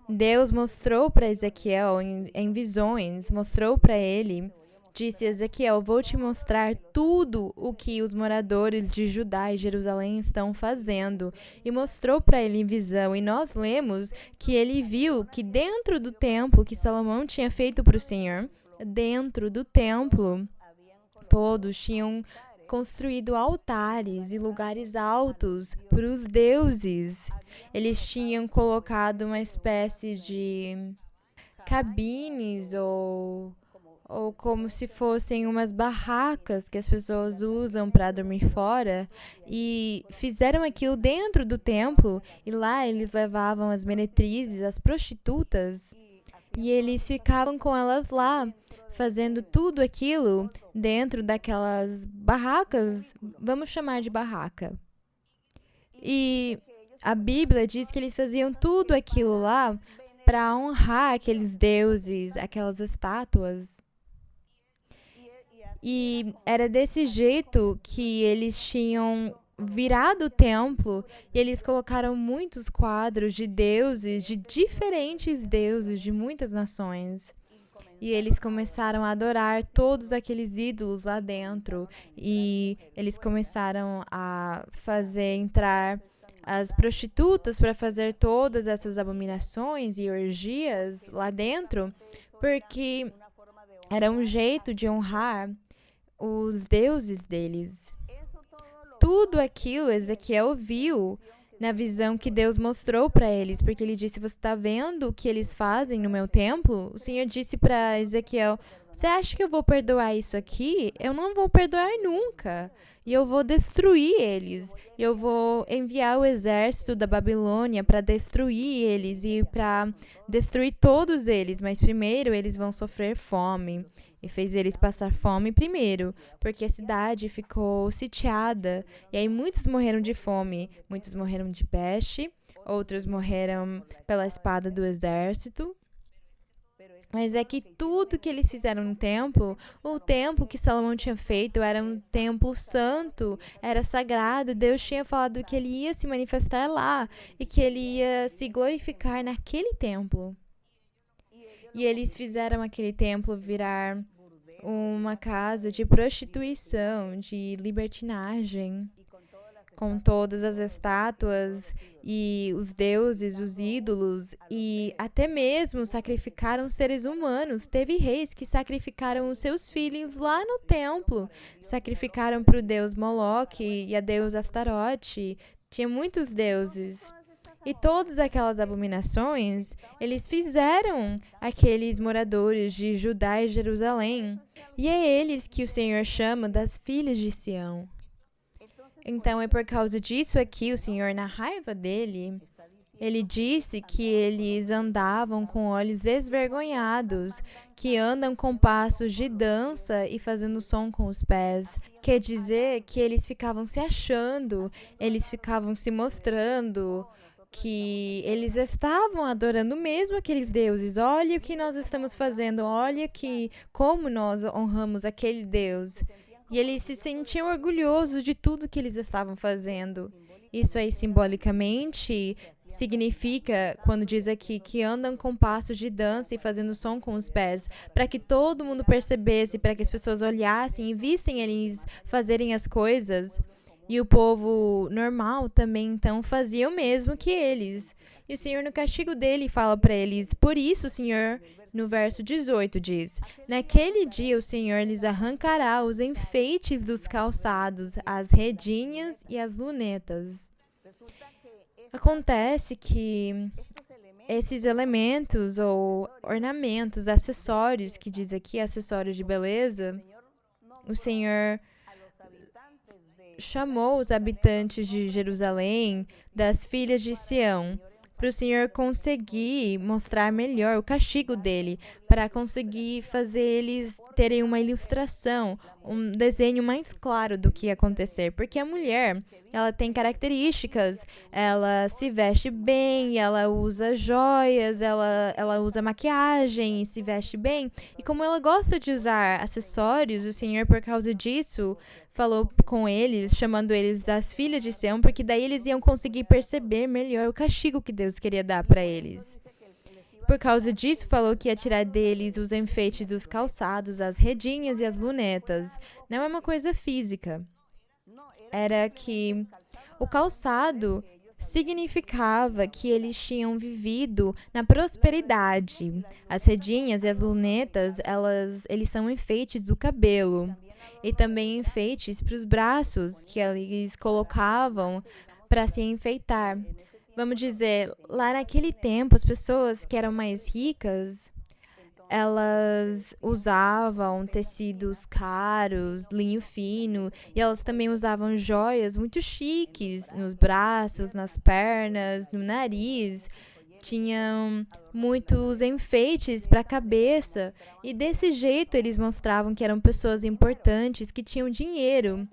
Deus mostrou para Ezequiel em visões, mostrou para ele. Disse Ezequiel: vou te mostrar tudo o que os moradores de Judá e Jerusalém estão fazendo. E mostrou para ele em visão. E nós lemos que ele viu que dentro do templo que Salomão tinha feito para o Senhor, dentro do templo, todos tinham construído altares e lugares altos para os deuses. Eles tinham colocado uma espécie de cabines ou como se fossem umas barracas que as pessoas usam para dormir fora, e fizeram aquilo dentro do templo, e lá eles levavam as meretrizes, as prostitutas, e eles ficavam com elas lá, fazendo tudo aquilo dentro daquelas barracas, vamos chamar de barraca. E a Bíblia diz que eles faziam tudo aquilo lá para honrar aqueles deuses, aquelas estátuas. E era desse jeito que eles tinham virado o templo, e eles colocaram muitos quadros de deuses, de diferentes deuses de muitas nações. E eles começaram a adorar todos aqueles ídolos lá dentro. E eles começaram a fazer entrar as prostitutas para fazer todas essas abominações e orgias lá dentro, porque era um jeito de honrar os deuses deles. Tudo aquilo Ezequiel viu na visão que Deus mostrou para eles, porque ele disse: você está vendo o que eles fazem no meu templo? O Senhor disse para Ezequiel: você acha que eu vou perdoar isso aqui? Eu não vou perdoar nunca. E eu vou destruir eles. Eu vou enviar o exército da Babilônia para destruir eles e para destruir todos eles. Mas primeiro eles vão sofrer fome. E fez eles passar fome primeiro, porque a cidade ficou sitiada. E aí muitos morreram de fome. Muitos morreram de peste. Outros morreram pela espada do exército. Mas é que tudo que eles fizeram no templo, o templo que Salomão tinha feito era um templo santo, era sagrado. Deus tinha falado que ele ia se manifestar lá e que ele ia se glorificar naquele templo. E eles fizeram aquele templo virar uma casa de prostituição, de libertinagem. com todas as estátuas e os deuses, os ídolos, e até mesmo sacrificaram seres humanos. Teve reis que sacrificaram os seus filhos lá no templo, sacrificaram para o deus Moloque e a deusa Astarote. Tinha muitos deuses. E todas aquelas abominações, eles fizeram aqueles moradores de Judá e Jerusalém. E é eles que o Senhor chama das filhas de Sião. Então, é por causa disso aqui, o Senhor, na raiva dele, ele disse que eles andavam com olhos esvergonhados, que andam com passos de dança e fazendo som com os pés. Quer dizer que eles ficavam se achando, eles ficavam se mostrando que eles estavam adorando mesmo aqueles deuses. Olha o que nós estamos fazendo, olha como nós honramos aquele Deus. E eles se sentiam orgulhosos de tudo que eles estavam fazendo. Isso aí, simbolicamente, significa, quando diz aqui, que andam com passos de dança e fazendo som com os pés, para que todo mundo percebesse, para que as pessoas olhassem e vissem eles fazerem as coisas. E o povo normal também, então, fazia o mesmo que eles. E o Senhor, no castigo dele, fala para eles: por isso, Senhor, no verso 18 diz: naquele dia o Senhor lhes arrancará os enfeites dos calçados, as redinhas e as lunetas. Acontece que esses elementos ou ornamentos, acessórios, que diz aqui, acessórios de beleza, o Senhor chamou os habitantes de Jerusalém, das filhas de Sião, para o Senhor conseguir mostrar melhor o castigo dele, para conseguir fazer eles terem uma ilustração, um desenho mais claro do que ia acontecer. Porque a mulher, ela tem características, ela se veste bem, ela usa joias, ela usa maquiagem e se veste bem. E como ela gosta de usar acessórios, o Senhor, por causa disso, falou com eles, chamando eles das filhas de Sião, porque daí eles iam conseguir perceber melhor o castigo que Deus queria dar para eles. Por causa disso, falou que ia tirar deles os enfeites dos calçados, as redinhas e as lunetas. Não é uma coisa física. Era que o calçado significava que eles tinham vivido na prosperidade. As redinhas e as lunetas, eles são enfeites do cabelo. E também enfeites para os braços, que eles colocavam para se enfeitar. Vamos dizer, lá naquele tempo, as pessoas que eram mais ricas, elas usavam tecidos caros, linho fino, e elas também usavam joias muito chiques nos braços, nas pernas, no nariz. Tinham muitos enfeites para a cabeça, e desse jeito eles mostravam que eram pessoas importantes, que tinham dinheiro.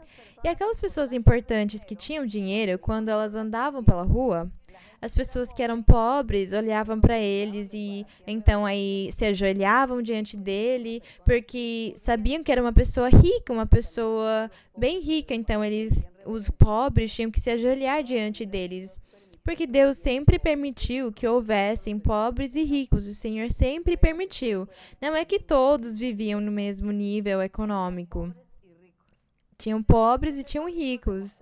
E aquelas pessoas importantes que tinham dinheiro, quando elas andavam pela rua, as pessoas que eram pobres olhavam para eles e então aí se ajoelhavam diante dele, porque sabiam que era uma pessoa rica, uma pessoa bem rica. Então os pobres tinham que se ajoelhar diante deles. Porque Deus sempre permitiu que houvessem pobres e ricos. O Senhor sempre permitiu. Não é que todos viviam no mesmo nível econômico. Tinham pobres e tinham ricos.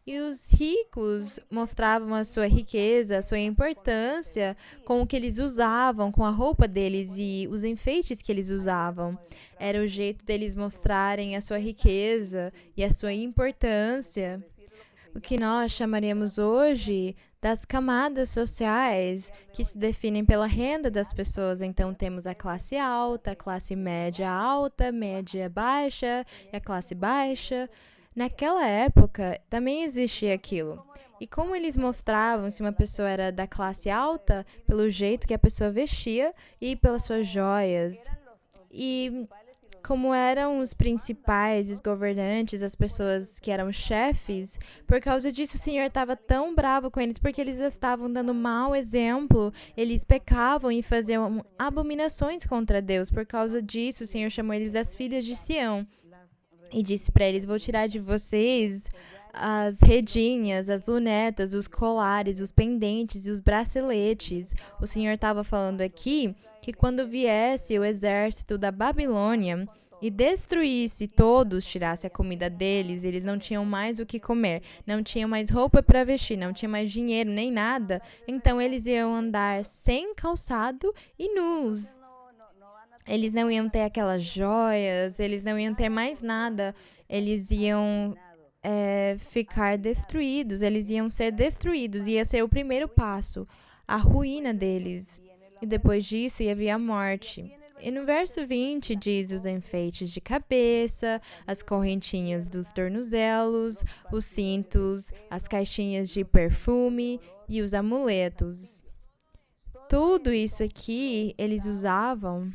E os ricos mostravam a sua riqueza, a sua importância com o que eles usavam, com a roupa deles e os enfeites que eles usavam. Era o jeito deles mostrarem a sua riqueza e a sua importância. O que nós chamaríamos hoje das camadas sociais que se definem pela renda das pessoas. Então, temos a classe alta, a classe média alta, média baixa e a classe baixa. Naquela época, também existia aquilo. E como eles mostravam se uma pessoa era da classe alta, pelo jeito que a pessoa vestia e pelas suas joias. E como eram os principais, os governantes, as pessoas que eram chefes, por causa disso o Senhor estava tão bravo com eles, porque eles estavam dando mau exemplo, eles pecavam e faziam abominações contra Deus. Por causa disso, o Senhor chamou eles das filhas de Sião. E disse para eles: vou tirar de vocês as redinhas, as lunetas, os colares, os pendentes e os braceletes. O Senhor estava falando aqui que quando viesse o exército da Babilônia e destruísse todos, tirasse a comida deles, eles não tinham mais o que comer, não tinham mais roupa para vestir, não tinham mais dinheiro nem nada, então eles iam andar sem calçado e nus. Eles não iam ter aquelas joias, eles não iam ter mais nada, eles iam ficar destruídos, eles iam ser destruídos, ia ser o primeiro passo, a ruína deles. E depois disso ia vir a morte. E no verso 20 diz os enfeites de cabeça, as correntinhas dos tornozelos, os cintos, as caixinhas de perfume e os amuletos. Tudo isso aqui eles usavam.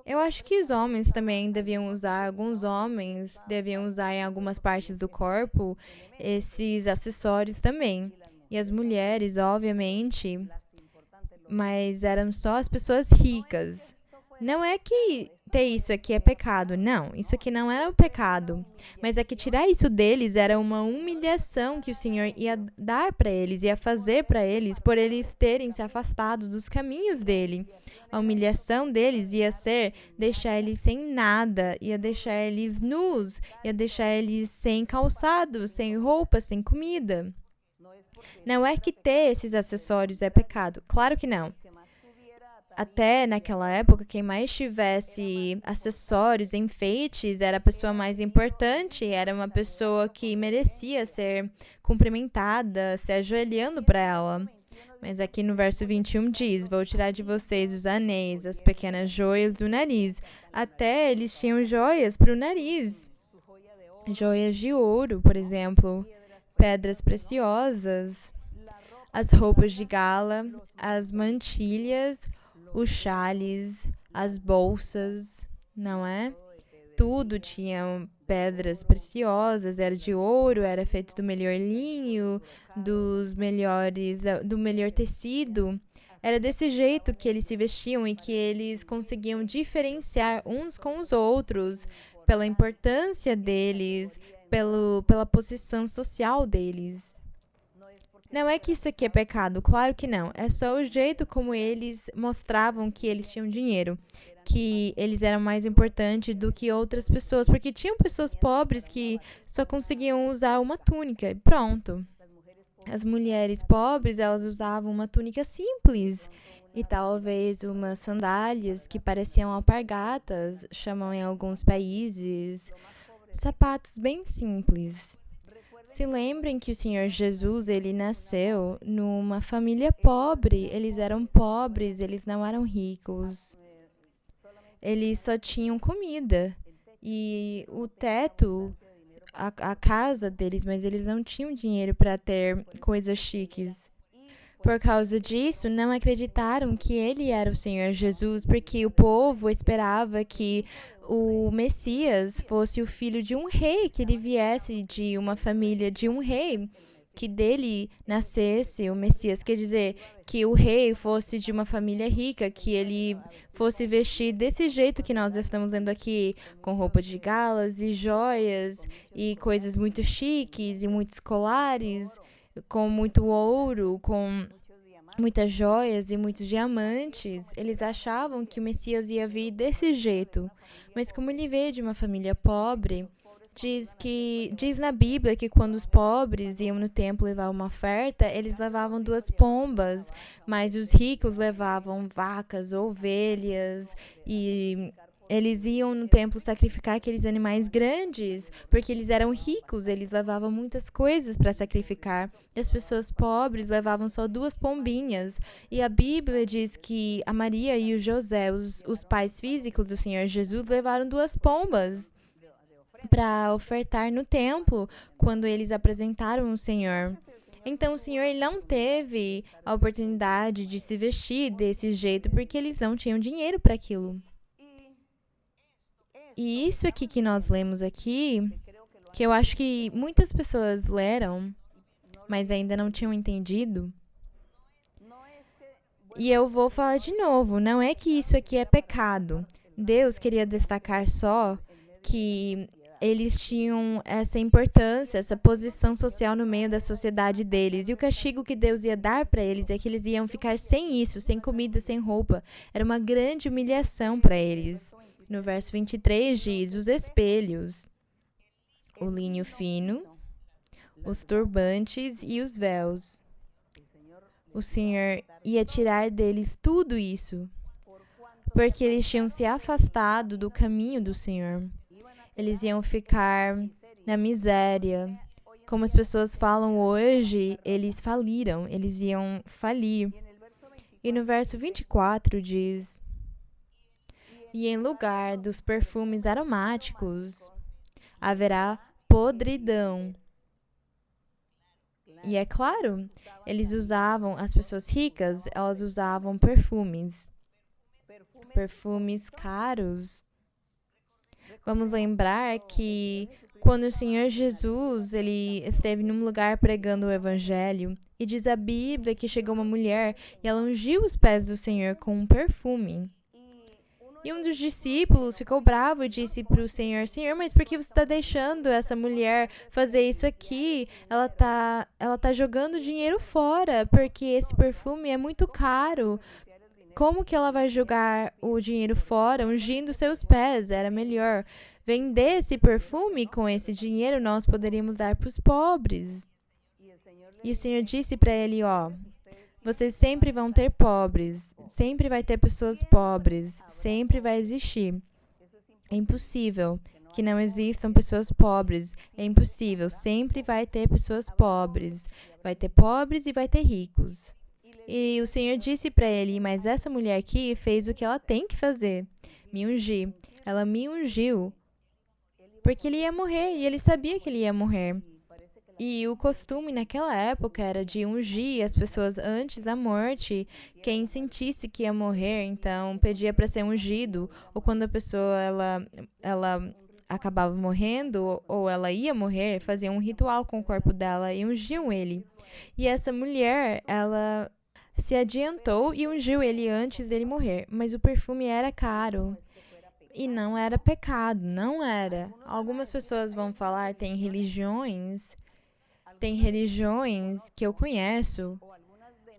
Eu acho que os homens também deviam usar, alguns homens deviam usar em algumas partes do corpo esses acessórios também. E as mulheres, obviamente, mas eram só as pessoas ricas. Não é que ter isso aqui é pecado, não. Isso aqui não era o pecado. Mas é que tirar isso deles era uma humilhação que o Senhor ia dar para eles, ia fazer para eles, por eles terem se afastado dos caminhos dele. A humilhação deles ia ser deixar eles sem nada, ia deixar eles nus, ia deixar eles sem calçado, sem roupa, sem comida. Não é que ter esses acessórios é pecado. Claro que não. Até naquela época, quem mais tivesse acessórios, enfeites, era a pessoa mais importante, era uma pessoa que merecia ser cumprimentada, se ajoelhando para ela. Mas aqui no verso 21 diz, vou tirar de vocês os anéis, as pequenas joias do nariz. Até eles tinham joias para o nariz. Joias de ouro, por exemplo. Pedras preciosas. As roupas de gala, as mantilhas, os chales, as bolsas, não é? Tudo tinha pedras preciosas, era de ouro, era feito do melhor linho, do melhor tecido. Era desse jeito que eles se vestiam e que eles conseguiam diferenciar uns com os outros, pela importância deles, pela posição social deles. Não é que isso aqui é pecado, claro que não. É só o jeito como eles mostravam que eles tinham dinheiro, que eles eram mais importantes do que outras pessoas, porque tinham pessoas pobres que só conseguiam usar uma túnica e pronto. As mulheres pobres, elas usavam uma túnica simples e talvez umas sandálias que pareciam alpargatas, chamam em alguns países, sapatos bem simples. Se lembrem que o Senhor Jesus, ele nasceu numa família pobre. Eles eram pobres, eles não eram ricos. Eles só tinham comida. E o teto, a casa deles, mas eles não tinham dinheiro para ter coisas chiques. Por causa disso, não acreditaram que ele era o Senhor Jesus, porque o povo esperava que o Messias fosse o filho de um rei, que ele viesse de uma família de um rei, que dele nascesse o Messias. Quer dizer, que o rei fosse de uma família rica, que ele fosse vestir desse jeito que nós estamos vendo aqui, com roupas de galas e joias e coisas muito chiques e muito escolares, com muito ouro, com muitas joias e muitos diamantes. Eles achavam que o Messias ia vir desse jeito. Mas como ele veio de uma família pobre, diz na Bíblia que quando os pobres iam no templo levar uma oferta, eles levavam 2 pombas, mas os ricos levavam vacas, ovelhas e eles iam no templo sacrificar aqueles animais grandes, porque eles eram ricos, eles levavam muitas coisas para sacrificar. E as pessoas pobres levavam só 2 pombinhas. E a Bíblia diz que a Maria e o José, os pais físicos do Senhor Jesus, levaram 2 pombas para ofertar no templo, quando eles apresentaram o Senhor. Então, o Senhor ele não teve a oportunidade de se vestir desse jeito, porque eles não tinham dinheiro para aquilo. E isso aqui que nós lemos aqui, que eu acho que muitas pessoas leram, mas ainda não tinham entendido. E eu vou falar de novo, não é que isso aqui é pecado. Deus queria destacar só que eles tinham essa importância, essa posição social no meio da sociedade deles. E o castigo que Deus ia dar para eles é que eles iam ficar sem isso, sem comida, sem roupa. Era uma grande humilhação para eles. No verso 23 diz, os espelhos, o linho fino, os turbantes e os véus. O Senhor ia tirar deles tudo isso, porque eles tinham se afastado do caminho do Senhor. Eles iam ficar na miséria. Como as pessoas falam hoje, eles faliram, eles iam falir. E no verso 24 diz, e em lugar dos perfumes aromáticos, haverá podridão. E é claro, as pessoas ricas, elas usavam perfumes caros. Vamos lembrar que quando o Senhor Jesus, ele esteve num lugar pregando o evangelho, e diz a Bíblia que chegou uma mulher e ela ungiu os pés do Senhor com um perfume. E um dos discípulos ficou bravo e disse para o Senhor, Senhor, mas por que você está deixando essa mulher fazer isso aqui? Ela tá jogando dinheiro fora, porque esse perfume é muito caro. Como que ela vai jogar o dinheiro fora, ungindo seus pés? Era melhor vender esse perfume, com esse dinheiro nós poderíamos dar para os pobres. E o Senhor disse para ele, vocês sempre vão ter pobres, sempre vai ter pessoas pobres, sempre vai existir. É impossível que não existam pessoas pobres, é impossível, sempre vai ter pessoas pobres. Vai ter pobres e vai ter ricos. E o Senhor disse para ele, mas essa mulher aqui fez o que ela tem que fazer, me ungir. Ela me ungiu, porque ele ia morrer, e ele sabia que ele ia morrer. E o costume naquela época era de ungir as pessoas antes da morte. Quem sentisse que ia morrer, então pedia para ser ungido. Ou quando a pessoa ela acabava morrendo, ou ela ia morrer, fazia um ritual com o corpo dela e ungiam ele. E essa mulher, ela se adiantou e ungiu ele antes dele morrer. Mas o perfume era caro. E não era pecado, não era. Algumas pessoas vão falar, tem religiões que eu conheço,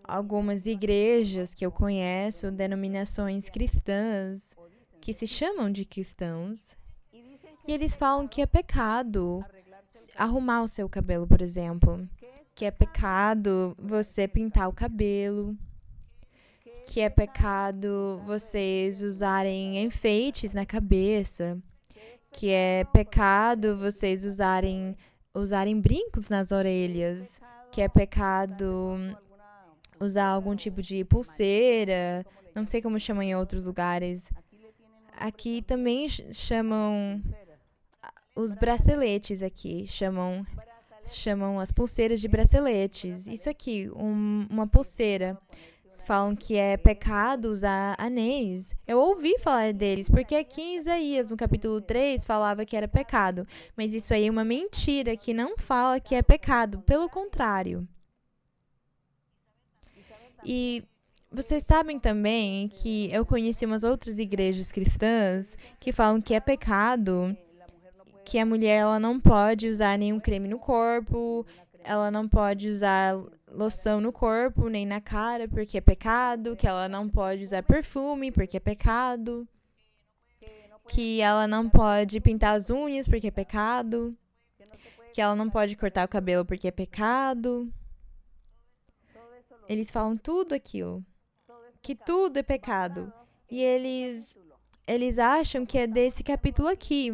algumas igrejas que eu conheço, denominações cristãs, que se chamam de cristãos, e eles falam que é pecado arrumar o seu cabelo, por exemplo, que é pecado você pintar o cabelo, que é pecado vocês usarem enfeites na cabeça, que é pecado vocês usarem brincos nas orelhas, que é pecado usar algum tipo de pulseira, não sei como chamam em outros lugares. Aqui também chamam os braceletes aqui, chamam as pulseiras de braceletes. Isso aqui, uma pulseira. Falam que é pecado usar anéis. Eu ouvi falar deles, porque aqui em Isaías, no capítulo 3, falava que era pecado. Mas isso aí é uma mentira, que não fala que é pecado. Pelo contrário. E vocês sabem também que eu conheci umas outras igrejas cristãs que falam que é pecado, que a mulher ela não pode usar nenhum creme no corpo, ela não pode usar loção no corpo, nem na cara, porque é pecado, que ela não pode usar perfume, porque é pecado, que ela não pode pintar as unhas, porque é pecado, que ela não pode cortar o cabelo, porque é pecado. Eles falam tudo aquilo, que tudo é pecado. E eles acham que é desse capítulo aqui.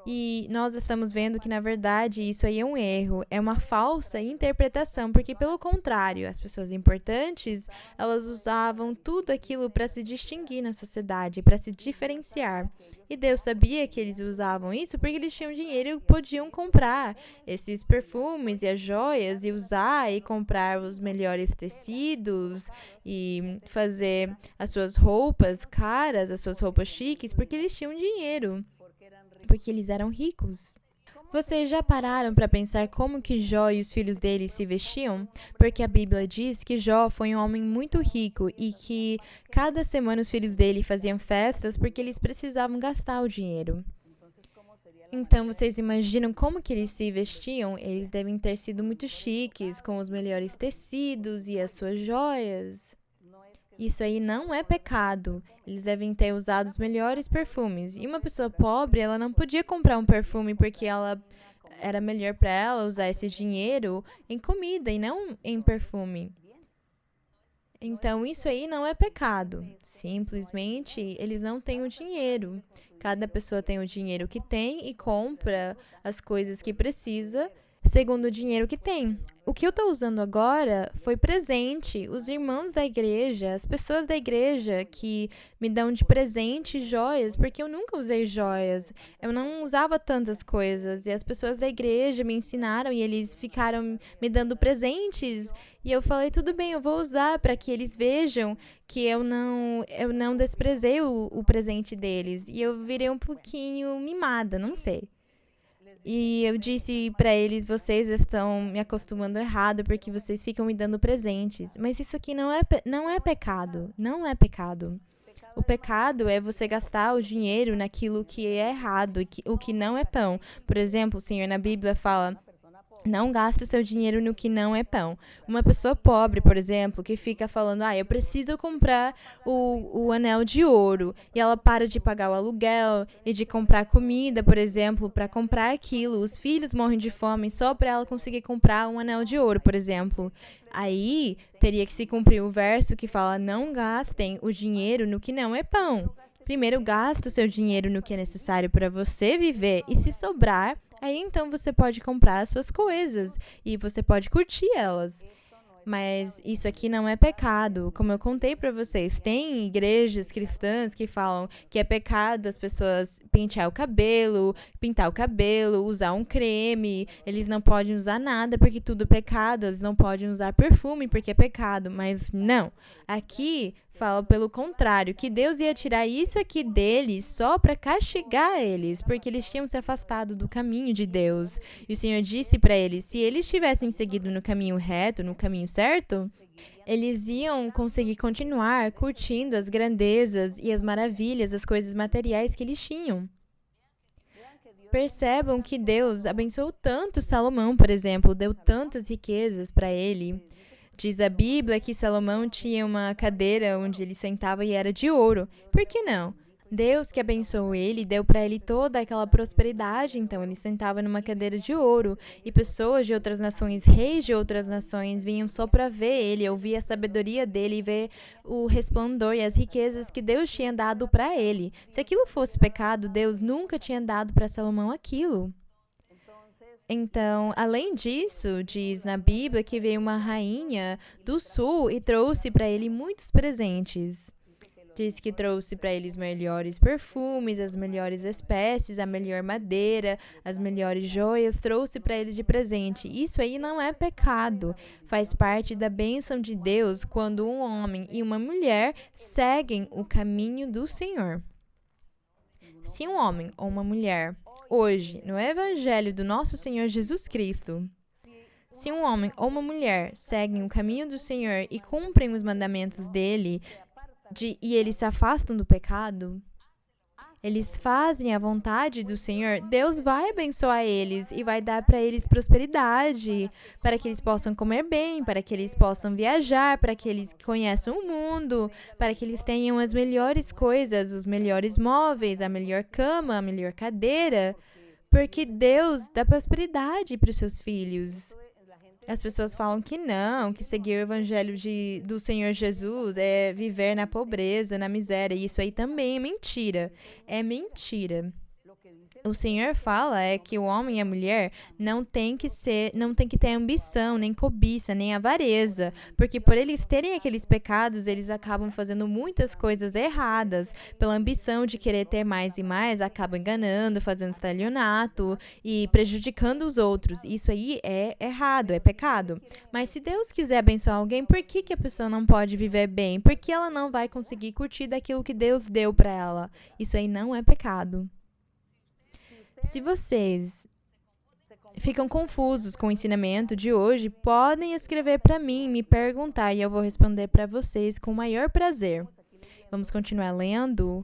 E nós estamos vendo que, na verdade, isso aí é um erro, é uma falsa interpretação, porque, pelo contrário, as pessoas importantes, elas usavam tudo aquilo para se distinguir na sociedade, para se diferenciar. E Deus sabia que eles usavam isso porque eles tinham dinheiro e podiam comprar esses perfumes e as joias e usar e comprar os melhores tecidos e fazer as suas roupas caras, as suas roupas chiques, porque eles tinham dinheiro. Porque eles eram ricos. Vocês já pararam para pensar como que Jó e os filhos dele se vestiam? Porque a Bíblia diz que Jó foi um homem muito rico e que cada semana os filhos dele faziam festas porque eles precisavam gastar o dinheiro. Então, vocês imaginam como que eles se vestiam? Eles devem ter sido muito chiques, com os melhores tecidos e as suas joias. Isso aí não é pecado. Eles devem ter usado os melhores perfumes. E uma pessoa pobre, ela não podia comprar um perfume porque ela era melhor para ela usar esse dinheiro em comida e não em perfume. Então, isso aí não é pecado. Simplesmente, eles não têm o dinheiro. Cada pessoa tem o dinheiro que tem e compra as coisas que precisa segundo o dinheiro que tem. O que eu estou usando agora foi presente. Os irmãos da igreja, as pessoas da igreja que me dão de presente joias, porque eu nunca usei joias. Eu não usava tantas coisas. E as pessoas da igreja me ensinaram e eles ficaram me dando presentes. E eu falei, tudo bem, eu vou usar para que eles vejam que eu não desprezei o presente deles. E eu virei um pouquinho mimada, não sei. E eu disse para eles, vocês estão me acostumando errado porque vocês ficam me dando presentes. Mas isso aqui não é pecado. Não é pecado. O pecado é você gastar o dinheiro naquilo que é errado, o que não é pão. Por exemplo, o Senhor na Bíblia fala, não gaste o seu dinheiro no que não é pão. Uma pessoa pobre, por exemplo, que fica falando, eu preciso comprar o anel de ouro. E ela para de pagar o aluguel e de comprar comida, por exemplo, para comprar aquilo. Os filhos morrem de fome só para ela conseguir comprar um anel de ouro, por exemplo. Aí, teria que se cumprir o verso que fala, não gastem o dinheiro no que não é pão. Primeiro, gaste o seu dinheiro no que é necessário para você viver e se sobrar, aí então você pode comprar as suas coisas e você pode curtir elas. Mas isso aqui não é pecado. Como eu contei para vocês, tem igrejas cristãs que falam que é pecado as pessoas pentear o cabelo, pintar o cabelo, usar um creme. Eles não podem usar nada porque tudo é pecado. Eles não podem usar perfume porque é pecado. Mas não. Aqui fala pelo contrário, que Deus ia tirar isso aqui deles só para castigar eles, porque eles tinham se afastado do caminho de Deus. E o Senhor disse para eles, se eles tivessem seguido no caminho reto, no caminho certo, eles iam conseguir continuar curtindo as grandezas e as maravilhas, as coisas materiais que eles tinham. Percebam que Deus abençoou tanto Salomão, por exemplo, deu tantas riquezas para ele. Diz a Bíblia que Salomão tinha uma cadeira onde ele sentava e era de ouro. Por que não? Deus que abençoou ele, deu para ele toda aquela prosperidade, então ele sentava numa cadeira de ouro e pessoas de outras nações, reis de outras nações, vinham só para ver ele, ouvir a sabedoria dele e ver o resplendor e as riquezas que Deus tinha dado para ele. Se aquilo fosse pecado, Deus nunca tinha dado para Salomão aquilo. Então, além disso, diz na Bíblia que veio uma rainha do sul e trouxe para ele muitos presentes. Diz que trouxe para ele os melhores perfumes, as melhores espécies, a melhor madeira, as melhores joias, trouxe para ele de presente. Isso aí não é pecado. Faz parte da bênção de Deus quando um homem e uma mulher seguem o caminho do Senhor. Se um homem ou uma mulher, hoje, no Evangelho do nosso Senhor Jesus Cristo, se um homem ou uma mulher seguem o caminho do Senhor e cumprem os mandamentos dele, e eles se afastam do pecado, eles fazem a vontade do Senhor, Deus vai abençoar eles e vai dar para eles prosperidade, para que eles possam comer bem, para que eles possam viajar, para que eles conheçam o mundo, para que eles tenham as melhores coisas, os melhores móveis, a melhor cama, a melhor cadeira, porque Deus dá prosperidade para os seus filhos. As pessoas falam que não, que seguir o evangelho do Senhor Jesus é viver na pobreza, na miséria. E isso aí também é mentira. É mentira. O Senhor fala que o homem e a mulher não tem que ter ambição, nem cobiça, nem avareza, porque por eles terem aqueles pecados, eles acabam fazendo muitas coisas erradas. Pela ambição de querer ter mais e mais, acabam enganando, fazendo estelionato e prejudicando os outros. Isso aí é errado, é pecado. Mas se Deus quiser abençoar alguém, por que a pessoa não pode viver bem? Por que ela não vai conseguir curtir daquilo que Deus deu para ela? Isso aí não é pecado. Se vocês ficam confusos com o ensinamento de hoje, podem escrever para mim, me perguntar e eu vou responder para vocês com o maior prazer. Vamos continuar lendo,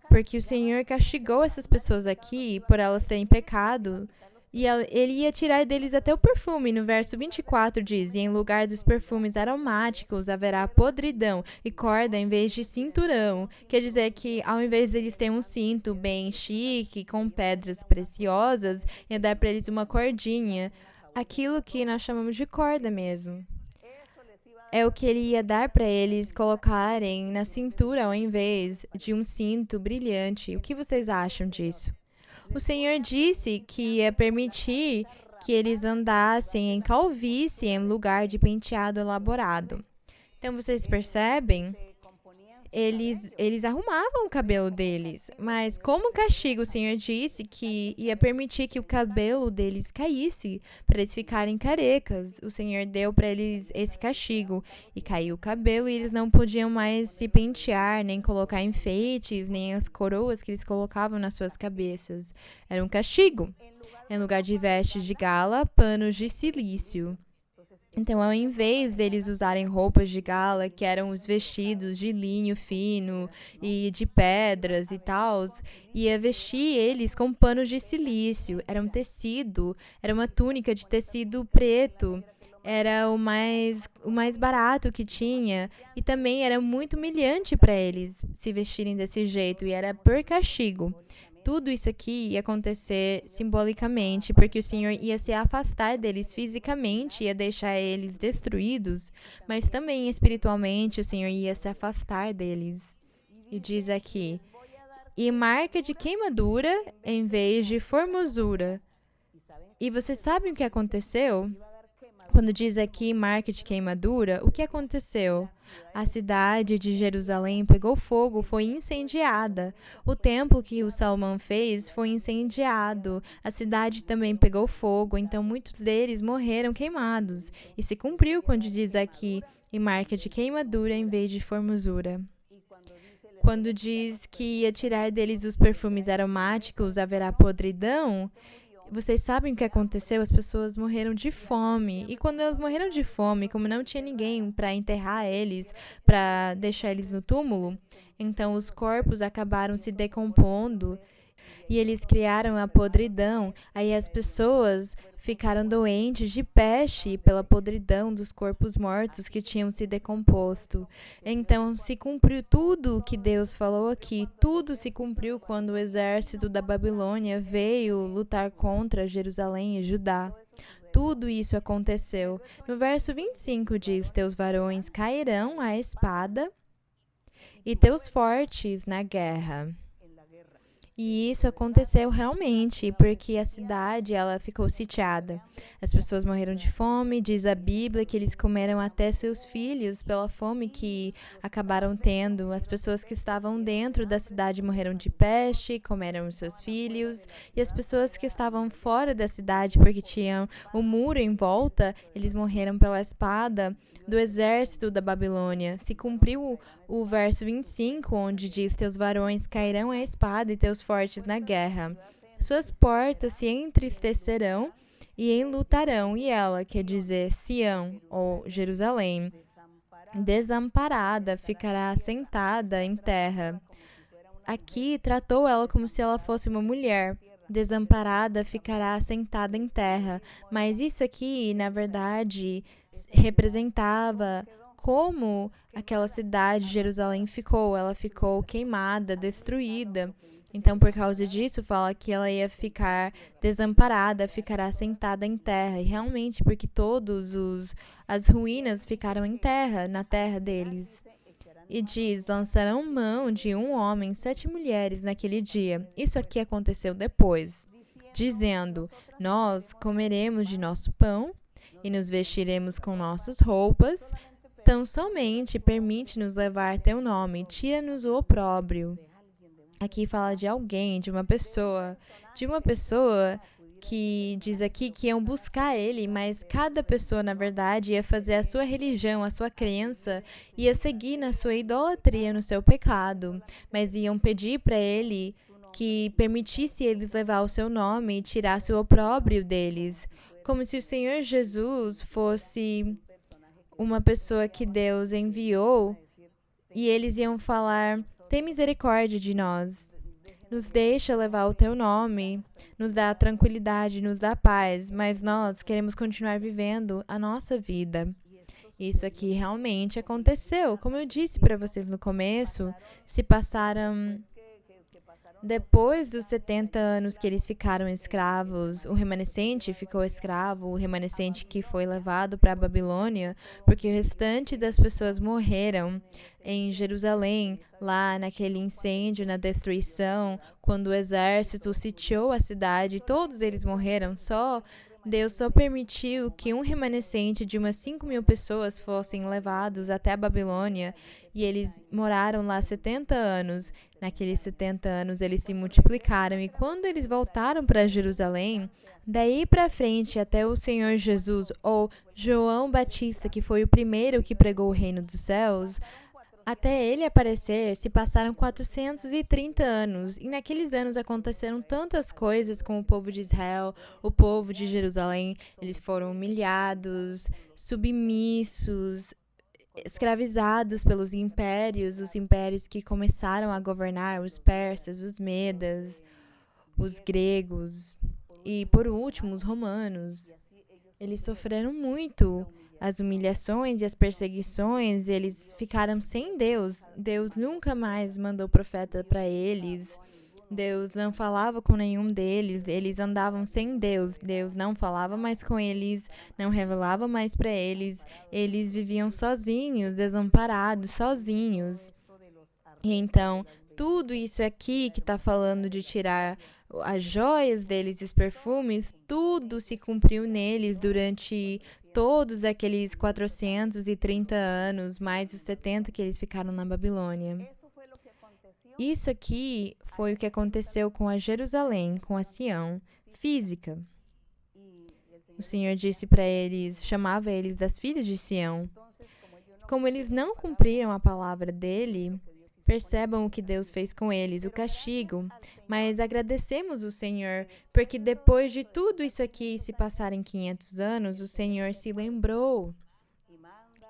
porque o Senhor castigou essas pessoas aqui por elas terem pecado E ele ia tirar deles até o perfume. No verso 24 diz: e em lugar dos perfumes aromáticos haverá podridão e corda em vez de cinturão. Quer dizer que ao invés deles terem um cinto bem chique, com pedras preciosas, ia dar para eles uma cordinha. Aquilo que nós chamamos de corda mesmo. É o que ele ia dar para eles colocarem na cintura ao invés de um cinto brilhante. O que vocês acham disso? O Senhor disse que ia permitir que eles andassem em calvície em lugar de penteado elaborado. Então, vocês percebem? Eles arrumavam o cabelo deles, mas como castigo, o Senhor disse que ia permitir que o cabelo deles caísse para eles ficarem carecas. O Senhor deu para eles esse castigo e caiu o cabelo e eles não podiam mais se pentear, nem colocar enfeites, nem as coroas que eles colocavam nas suas cabeças. Era um castigo. Em lugar de vestes de gala, panos de cilício. Então, ao invés deles usarem roupas de gala, que eram os vestidos de linho fino e de pedras e tal, ia vestir eles com panos de cilício. Era um tecido, era uma túnica de tecido preto. Era o mais barato que tinha e também era muito humilhante para eles se vestirem desse jeito e era por castigo. Tudo isso aqui ia acontecer simbolicamente, porque o Senhor ia se afastar deles fisicamente, ia deixar eles destruídos, mas também espiritualmente o Senhor ia se afastar deles. E diz aqui, e marca de queimadura em vez de formosura. E vocês sabem o que aconteceu? Quando diz aqui marca de queimadura, o que aconteceu? A cidade de Jerusalém pegou fogo, foi incendiada. O templo que o Salomão fez foi incendiado. A cidade também pegou fogo, então muitos deles morreram queimados. E se cumpriu quando diz aqui, e marca de queimadura em vez de formosura. Quando diz que ia tirar deles os perfumes aromáticos, haverá podridão. Vocês sabem o que aconteceu? As pessoas morreram de fome. E quando elas morreram de fome, como não tinha ninguém para enterrar eles, para deixar eles no túmulo, então os corpos acabaram se decompondo e eles criaram a podridão. Aí as pessoas ficaram doentes de peste pela podridão dos corpos mortos que tinham se decomposto. Então se cumpriu tudo o que Deus falou aqui. Tudo se cumpriu quando o exército da Babilônia veio lutar contra Jerusalém e Judá. Tudo isso aconteceu. No verso 25 diz, teus varões cairão à espada e teus fortes na guerra. E isso aconteceu realmente, porque a cidade ela ficou sitiada. As pessoas morreram de fome, diz a Bíblia que eles comeram até seus filhos pela fome que acabaram tendo. As pessoas que estavam dentro da cidade morreram de peste, comeram os seus filhos. E as pessoas que estavam fora da cidade, porque tinham um muro em volta, eles morreram pela espada do exército da Babilônia. Se cumpriu o verso 25, onde diz, teus varões cairão à espada e teus fortes na guerra. Suas portas se entristecerão e enlutarão, e ela, quer dizer, Sião, ou Jerusalém, desamparada, ficará assentada em terra. Aqui tratou ela como se ela fosse uma mulher. Desamparada ficará assentada em terra. Mas isso aqui, na verdade, representava como aquela cidade de Jerusalém ficou. Ela ficou queimada, destruída. Então, por causa disso, fala que ela ia ficar desamparada, ficará sentada em terra. E realmente, porque as ruínas ficaram em terra, na terra deles. E diz, lançarão mão de um homem, 7 mulheres naquele dia. Isso aqui aconteceu depois. Dizendo, nós comeremos de nosso pão e nos vestiremos com nossas roupas. Tão somente permite-nos levar teu nome, tira-nos o opróbrio. Aqui fala de alguém, de uma pessoa que diz aqui que iam buscar ele, mas cada pessoa, na verdade, ia fazer a sua religião, a sua crença, ia seguir na sua idolatria, no seu pecado, mas iam pedir para ele que permitisse eles levar o seu nome e tirasse o opróbrio deles, como se o Senhor Jesus fosse uma pessoa que Deus enviou e eles iam falar, tem misericórdia de nós. nos deixa levar o teu nome, nos dá tranquilidade, nos dá paz, mas nós queremos continuar vivendo a nossa vida. Isso aqui realmente aconteceu. Como eu disse para vocês no começo, se passaram... Depois dos 70 anos que eles ficaram escravos, o remanescente ficou escravo, o remanescente que foi levado para a Babilônia, porque o restante das pessoas morreram em Jerusalém, lá naquele incêndio, na destruição, quando o exército sitiou a cidade, todos eles morreram, Deus só permitiu que um remanescente de umas 5.000 pessoas fossem levados até a Babilônia e eles moraram lá 70 anos. Naqueles 70 anos eles se multiplicaram e quando eles voltaram para Jerusalém, daí para frente até o Senhor Jesus ou João Batista, que foi o primeiro que pregou o reino dos céus, até ele aparecer, se passaram 430 anos, e naqueles anos aconteceram tantas coisas com o povo de Israel, o povo de Jerusalém. Eles foram humilhados, submissos, escravizados pelos impérios, os impérios que começaram a governar, os persas, os medas, os gregos e, por último, os romanos. Eles sofreram muito as humilhações e as perseguições, eles ficaram sem Deus. Deus nunca mais mandou profeta para eles. Deus não falava com nenhum deles. Eles andavam sem Deus. Deus não falava mais com eles, não revelava mais para eles. Eles viviam sozinhos, desamparados, sozinhos. E então, tudo isso aqui que está falando de tirar as joias deles e os perfumes, tudo se cumpriu neles durante todos aqueles 430 anos, mais os 70 que eles ficaram na Babilônia. Isso aqui foi o que aconteceu com a Jerusalém, com a Sião, física. O Senhor disse para eles, chamava eles as filhas de Sião. Como eles não cumpriram a palavra dele, percebam o que Deus fez com eles, o castigo. Mas agradecemos o Senhor, porque depois de tudo isso aqui se passarem 500 anos, o Senhor se lembrou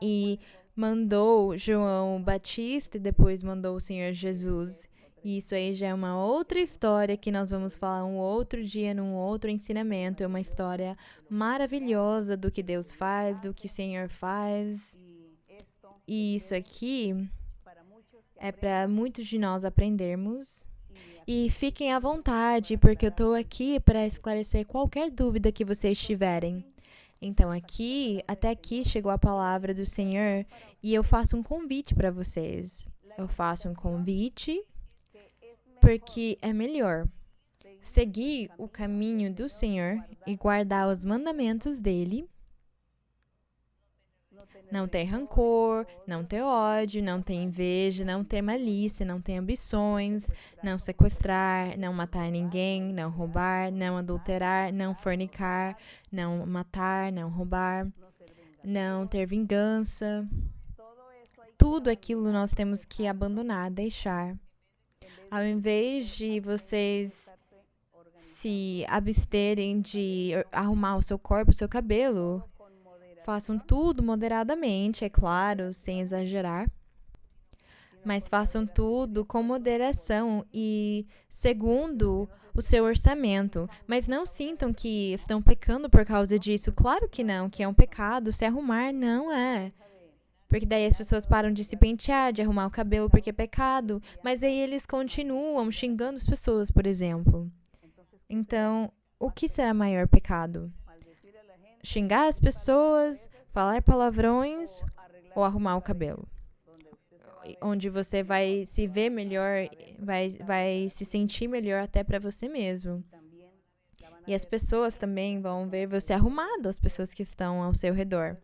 e mandou João Batista e depois mandou o Senhor Jesus. E isso aí já é uma outra história que nós vamos falar um outro dia, num outro ensinamento. É uma história maravilhosa do que Deus faz, do que o Senhor faz. E isso aqui é para muitos de nós aprendermos. E fiquem à vontade, porque eu estou aqui para esclarecer qualquer dúvida que vocês tiverem. Então, até aqui chegou a palavra do Senhor e eu faço um convite para vocês. Eu faço um convite porque é melhor seguir o caminho do Senhor e guardar os mandamentos dele. Não ter rancor, não ter ódio, não ter inveja, não ter malícia, não ter ambições, não sequestrar, não matar ninguém, não roubar, não adulterar, não fornicar, não matar, não roubar, não ter vingança. Tudo aquilo nós temos que abandonar, deixar. Ao invés de vocês se absterem de arrumar o seu corpo, o seu cabelo, façam tudo moderadamente, é claro, sem exagerar. Mas façam tudo com moderação e segundo o seu orçamento. Mas não sintam que estão pecando por causa disso. Claro que não, que é um pecado. Se arrumar, não é. Porque daí as pessoas param de se pentear, de arrumar o cabelo porque é pecado. Mas aí eles continuam xingando as pessoas, por exemplo. Então, o que será maior pecado? Xingar as pessoas, falar palavrões ou arrumar o cabelo? Onde você vai se ver melhor, vai se sentir melhor até para você mesmo. E as pessoas também vão ver você arrumado, as pessoas que estão ao seu redor.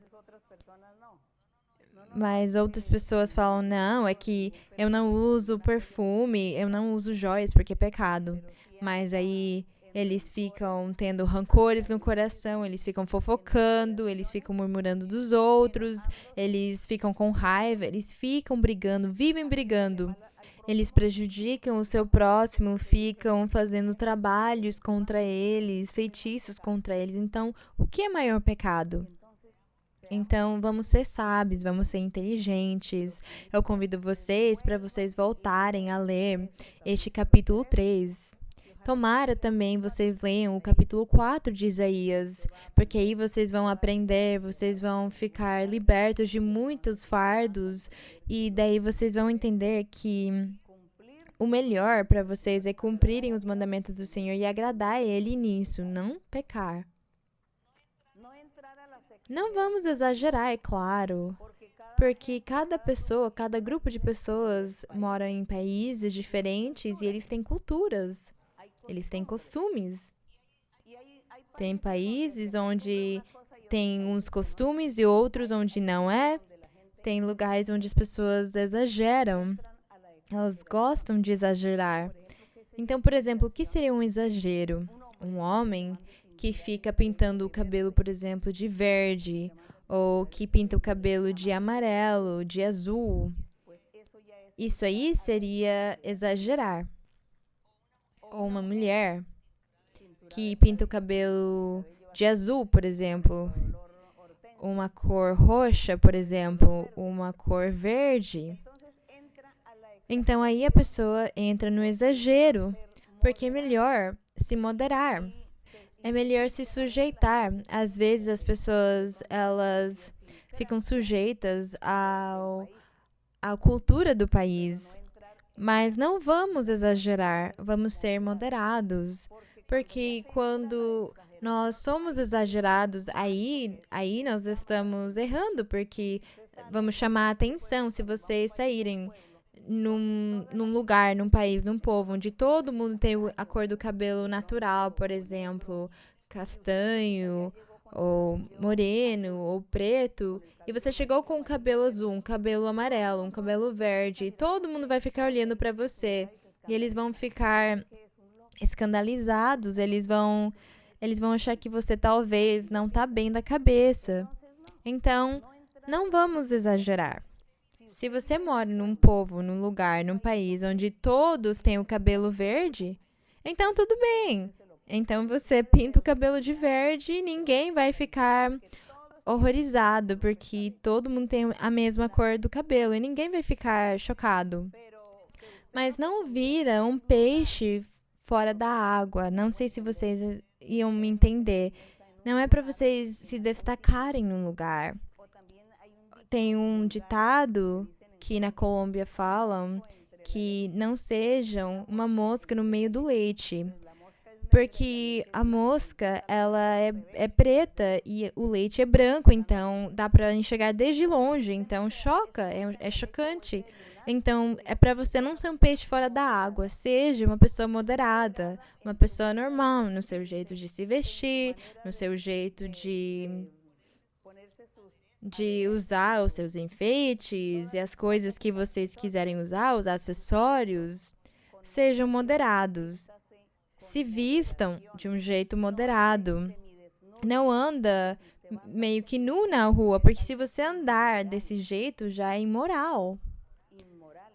Mas outras pessoas falam, não, é que eu não uso perfume, eu não uso joias porque é pecado. Mas aí eles ficam tendo rancores no coração, eles ficam fofocando, eles ficam murmurando dos outros, eles ficam com raiva, eles ficam brigando, vivem brigando. Eles prejudicam o seu próximo, ficam fazendo trabalhos contra eles, feitiços contra eles. Então, o que é maior pecado? Então, vamos ser sábios, vamos ser inteligentes. Eu convido vocês para vocês voltarem a ler este capítulo 3. Tomara também vocês leiam o capítulo 4 de Isaías, porque aí vocês vão aprender, vocês vão ficar libertos de muitos fardos e daí vocês vão entender que o melhor para vocês é cumprirem os mandamentos do Senhor e agradar a Ele nisso, não pecar. Não vamos exagerar, é claro, porque cada pessoa, cada grupo de pessoas mora em países diferentes e eles têm culturas, eles têm costumes. Tem países onde tem uns costumes e outros onde não é. Tem lugares onde as pessoas exageram, elas gostam de exagerar. Então, por exemplo, o que seria um exagero? Um homem que fica pintando o cabelo, por exemplo, de verde, ou que pinta o cabelo de amarelo, de azul. Isso aí seria exagerar. Ou uma mulher que pinta o cabelo de azul, por exemplo, uma cor roxa, por exemplo, uma cor verde. Então aí a pessoa entra no exagero, porque é melhor se moderar. É melhor se sujeitar. Às vezes as pessoas, elas ficam sujeitas à cultura do país. Mas não vamos exagerar, vamos ser moderados. Porque quando nós somos exagerados, aí nós estamos errando, porque vamos chamar a atenção se vocês saírem num lugar, num país, num povo, onde todo mundo tem a cor do cabelo natural, por exemplo, castanho, ou moreno, ou preto, e você chegou com um cabelo azul, um cabelo amarelo, um cabelo verde, e todo mundo vai ficar olhando para você, e eles vão ficar escandalizados, eles vão achar que você talvez não tá bem da cabeça. Então, não vamos exagerar. Se você mora num povo, num lugar, num país onde todos têm o cabelo verde, então tudo bem. Então você pinta o cabelo de verde e ninguém vai ficar horrorizado, porque todo mundo tem a mesma cor do cabelo e ninguém vai ficar chocado. Mas não vira um peixe fora da água. Não sei se vocês iam me entender. Não é para vocês se destacarem num lugar. Tem um ditado que na Colômbia falam que não sejam uma mosca no meio do leite. Porque a mosca, ela é preta e o leite é branco, então dá para enxergar desde longe, então choca, é chocante. Então, é para você não ser um peixe fora da água, seja uma pessoa moderada, uma pessoa normal, no seu jeito de se vestir, no seu jeito de usar os seus enfeites e as coisas que vocês quiserem usar, os acessórios, sejam moderados. Se vistam de um jeito moderado. Não anda meio que nu na rua, porque se você andar desse jeito já é imoral.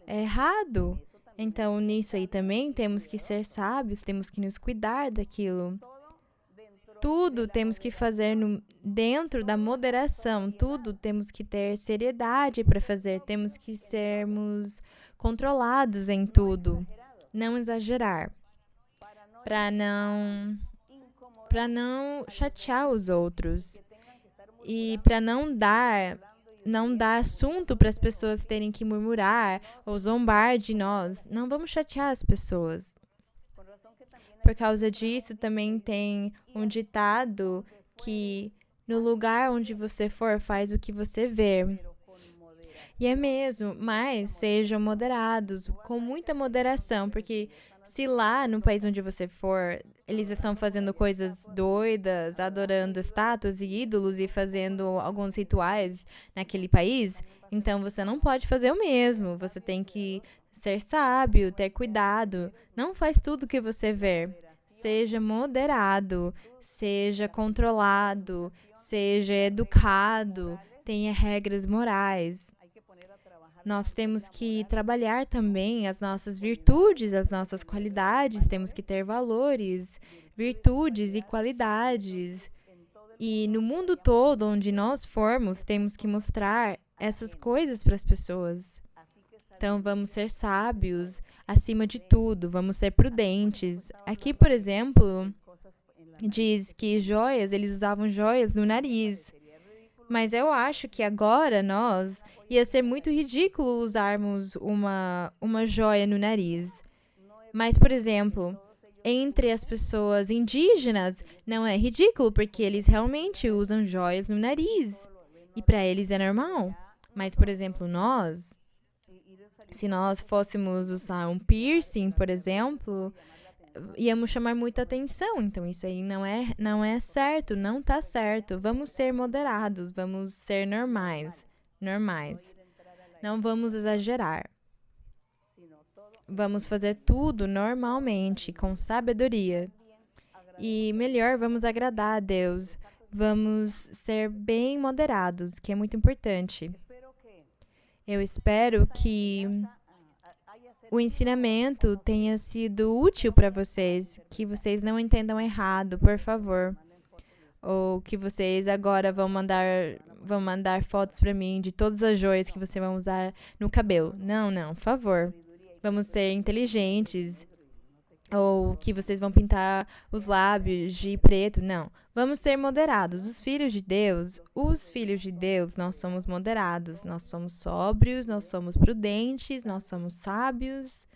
É errado. Então, nisso aí também temos que ser sábios, temos que nos cuidar daquilo. Tudo temos que fazer dentro da moderação, tudo temos que ter seriedade para fazer, temos que sermos controlados em tudo, não exagerar, para não chatear os outros e para não dar assunto para as pessoas terem que murmurar ou zombar de nós. Não vamos chatear as pessoas. Por causa disso, também tem um ditado que no lugar onde você for, faz o que você vê. E é mesmo, mas sejam moderados, com muita moderação, porque se lá no país onde você for, eles estão fazendo coisas doidas, adorando estátuas e ídolos e fazendo alguns rituais naquele país, então você não pode fazer o mesmo, você tem que ser sábio, ter cuidado. Não faz tudo o que você vê. Seja moderado, seja controlado, seja educado, tenha regras morais. Nós temos que trabalhar também as nossas virtudes, as nossas qualidades, temos que ter valores, virtudes e qualidades E no mundo todo onde nós formos, temos que mostrar essas coisas para as pessoas. Então, vamos ser sábios acima de tudo, vamos ser prudentes. Aqui, por exemplo, diz que joias, eles usavam joias no nariz. Mas eu acho que agora ia ser muito ridículo usarmos uma joia no nariz. Mas, por exemplo, entre as pessoas indígenas, não é ridículo, porque eles realmente usam joias no nariz. E para eles é normal. Mas, por exemplo, se nós fôssemos usar um piercing, por exemplo, íamos chamar muita atenção. Então, isso aí não é certo, não tá certo. Vamos ser moderados, vamos ser normais. Não vamos exagerar. Vamos fazer tudo normalmente, com sabedoria. E melhor, vamos agradar a Deus. Vamos ser bem moderados, que é muito importante. Eu espero que o ensinamento tenha sido útil para vocês, que vocês não entendam errado, por favor. Ou que vocês agora vão mandar fotos para mim de todas as joias que vocês vão usar no cabelo. Não, por favor. Vamos ser inteligentes. Ou que vocês vão pintar os lábios de preto. Não. Vamos ser moderados. Os filhos de Deus, nós somos moderados. Nós somos sóbrios, nós somos prudentes, nós somos sábios,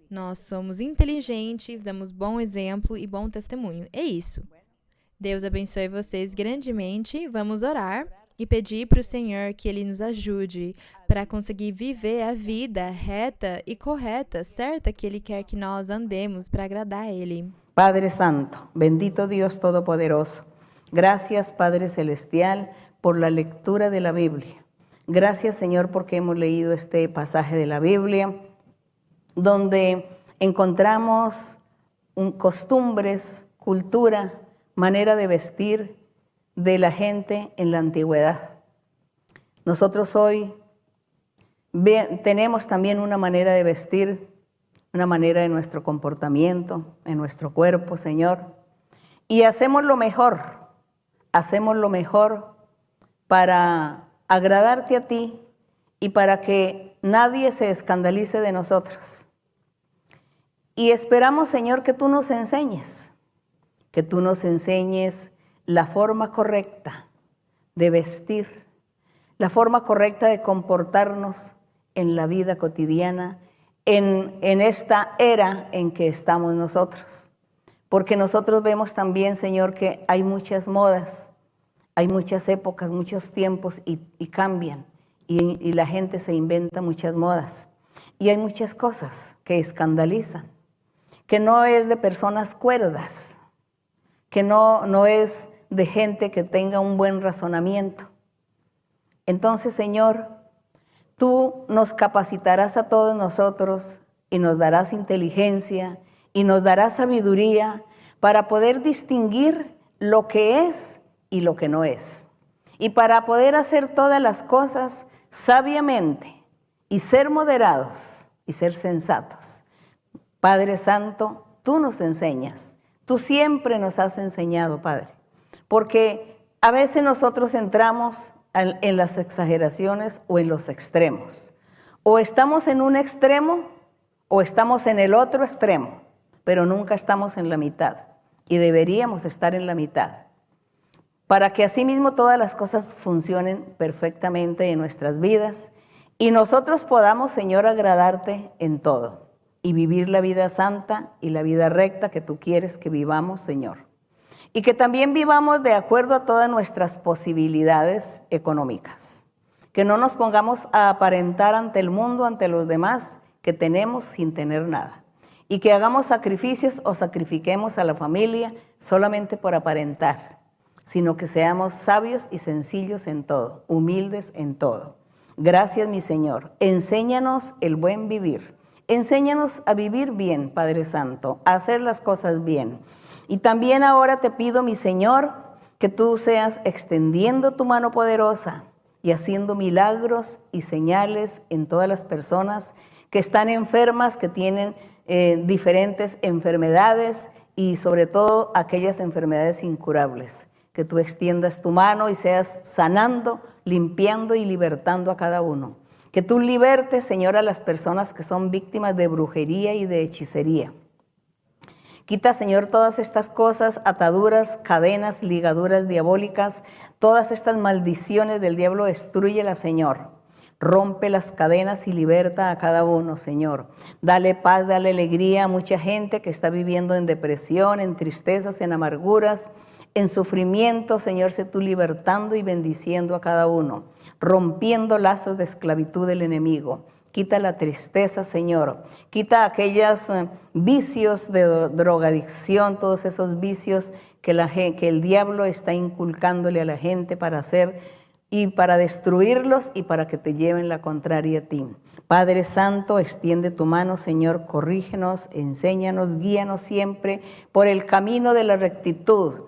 nós somos inteligentes, damos bom exemplo e bom testemunho. É isso. Deus abençoe vocês grandemente. Vamos orar e pedir para o Senhor que Ele nos ajude para conseguir viver a vida reta e correta, certa que Ele quer que nós andemos para agradar a Ele. Padre Santo, bendito Dios Todopoderoso, gracias Padre Celestial por la lectura de la Biblia. Gracias Señor porque hemos leído este pasaje de la Biblia donde encontramos costumbres, cultura, manera de vestir de la gente en la antigüedad. Nosotros hoy tenemos también una manera de vestir, una manera de nuestro comportamiento, en nuestro cuerpo, Señor. Y hacemos lo mejor para agradarte a ti y para que nadie se escandalice de nosotros. Y esperamos, Señor, que tú nos enseñes la forma correcta de vestir, la forma correcta de comportarnos en la vida cotidiana, en esta era en que estamos nosotros. Porque nosotros vemos también, Señor, que hay muchas modas, hay muchas épocas, muchos tiempos y cambian. Y la gente se inventa muchas modas. Y hay muchas cosas que escandalizan, que no es de personas cuerdas, que no es de gente que tenga un buen razonamiento. Entonces, Señor, tú nos capacitarás a todos nosotros y nos darás inteligencia y nos darás sabiduría para poder distinguir lo que es y lo que no es. Y para poder hacer todas las cosas sabiamente y ser moderados y ser sensatos. Padre Santo, tú nos enseñas. Tú siempre nos has enseñado, Padre. Porque a veces nosotros entramos en las exageraciones o en los extremos. O estamos en un extremo o estamos en el otro extremo, pero nunca estamos en la mitad. Y deberíamos estar en la mitad. Para que así mismo todas las cosas funcionen perfectamente en nuestras vidas y nosotros podamos, Señor, agradarte en todo y vivir la vida santa y la vida recta que tú quieres que vivamos, Señor. Y que también vivamos de acuerdo a todas nuestras posibilidades económicas. Que no nos pongamos a aparentar ante el mundo, ante los demás, que tenemos sin tener nada. Y que hagamos sacrificios o sacrifiquemos a la familia solamente por aparentar, sino que seamos sabios y sencillos en todo, humildes en todo. Gracias, mi Señor. Enséñanos el buen vivir. Enséñanos a vivir bien, Padre Santo, a hacer las cosas bien. Y también ahora te pido, mi Señor, que tú seas extendiendo tu mano poderosa y haciendo milagros y señales en todas las personas que están enfermas, que tienen diferentes enfermedades y sobre todo aquellas enfermedades incurables. que tú extiendas tu mano y seas sanando, limpiando y libertando a cada uno. Que tú libertes, Señor, a las personas que son víctimas de brujería y de hechicería. Quita, Señor, todas estas cosas, ataduras, cadenas, ligaduras diabólicas, todas estas maldiciones del diablo, destrúyelas, Señor. Rompe las cadenas y liberta a cada uno, Señor. Dale paz, dale alegría a mucha gente que está viviendo en depresión, en tristezas, en amarguras, en sufrimiento, Señor, sé tú libertando y bendiciendo a cada uno, rompiendo lazos de esclavitud del enemigo. Quita la tristeza, Señor. Quita aquellos vicios de drogadicción, todos esos vicios que el diablo está inculcándole a la gente para hacer y para destruirlos y para que te lleven la contraria a ti. Padre Santo, extiende tu mano, Señor, corrígenos, enséñanos, guíanos siempre por el camino de la rectitud.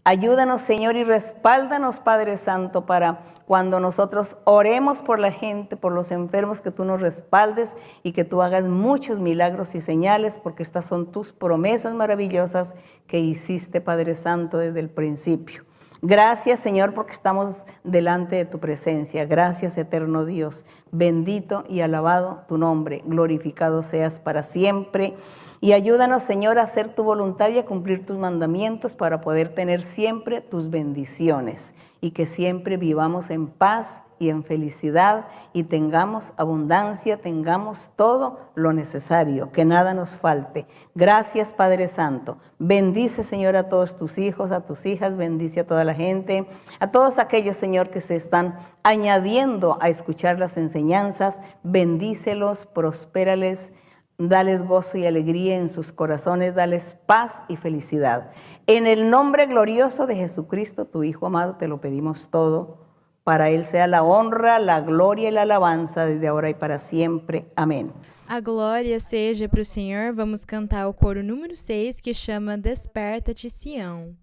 Ayúdanos, Señor, y respáldanos, Padre Santo, para cuando nosotros oremos por la gente, por los enfermos, que tú nos respaldes y que tú hagas muchos milagros y señales, porque estas son tus promesas maravillosas que hiciste, Padre Santo, desde el principio. Gracias, Señor, porque estamos delante de tu presencia. Gracias, eterno Dios. Bendito y alabado tu nombre. Glorificado seas para siempre. Y ayúdanos, Señor, a hacer tu voluntad y a cumplir tus mandamientos para poder tener siempre tus bendiciones y que siempre vivamos en paz y en felicidad y tengamos abundancia, tengamos todo lo necesario, que nada nos falte. Gracias, Padre Santo. Bendice, Señor, a todos tus hijos, a tus hijas, bendice a toda la gente, a todos aquellos, Señor, que se están añadiendo a escuchar las enseñanzas. Bendícelos, prospérales. Dales gozo y alegría en sus corazones, dales paz y felicidad. En el nombre glorioso de Jesucristo, tu Hijo amado, te lo pedimos todo. Para Él sea la honra, la gloria y la alabanza desde ahora y para siempre. Amém. A glória seja para o Senhor. Vamos cantar o coro número 6, que chama Desperta-te, Sião.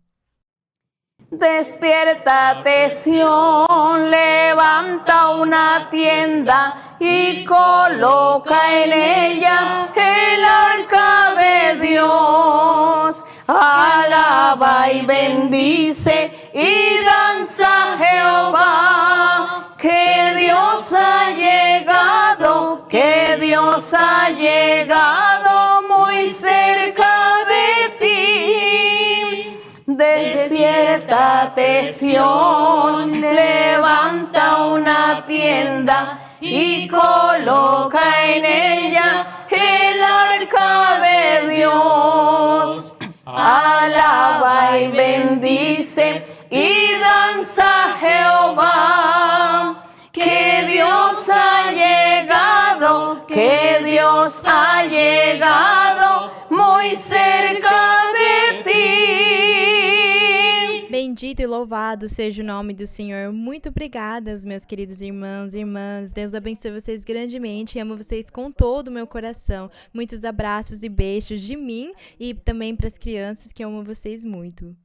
Despiértate, Sión, levanta una tienda y coloca en ella el arca de Dios. Alaba y bendice y danza Jehová, que Dios ha llegado, que Dios ha llegado muy cerca de ti. Despiértate, Sión, levanta una tienda y coloca en ella el arca de Dios. Alaba y bendice y danza Jehová, que Dios ha llegado, que Dios ha llegado muy cerca de ti. Bendito e louvado seja o nome do Senhor. Muito obrigada aos meus queridos irmãos e irmãs. Deus abençoe vocês grandemente. Amo vocês com todo o meu coração. Muitos abraços e beijos de mim e também para as crianças, que eu amo vocês muito.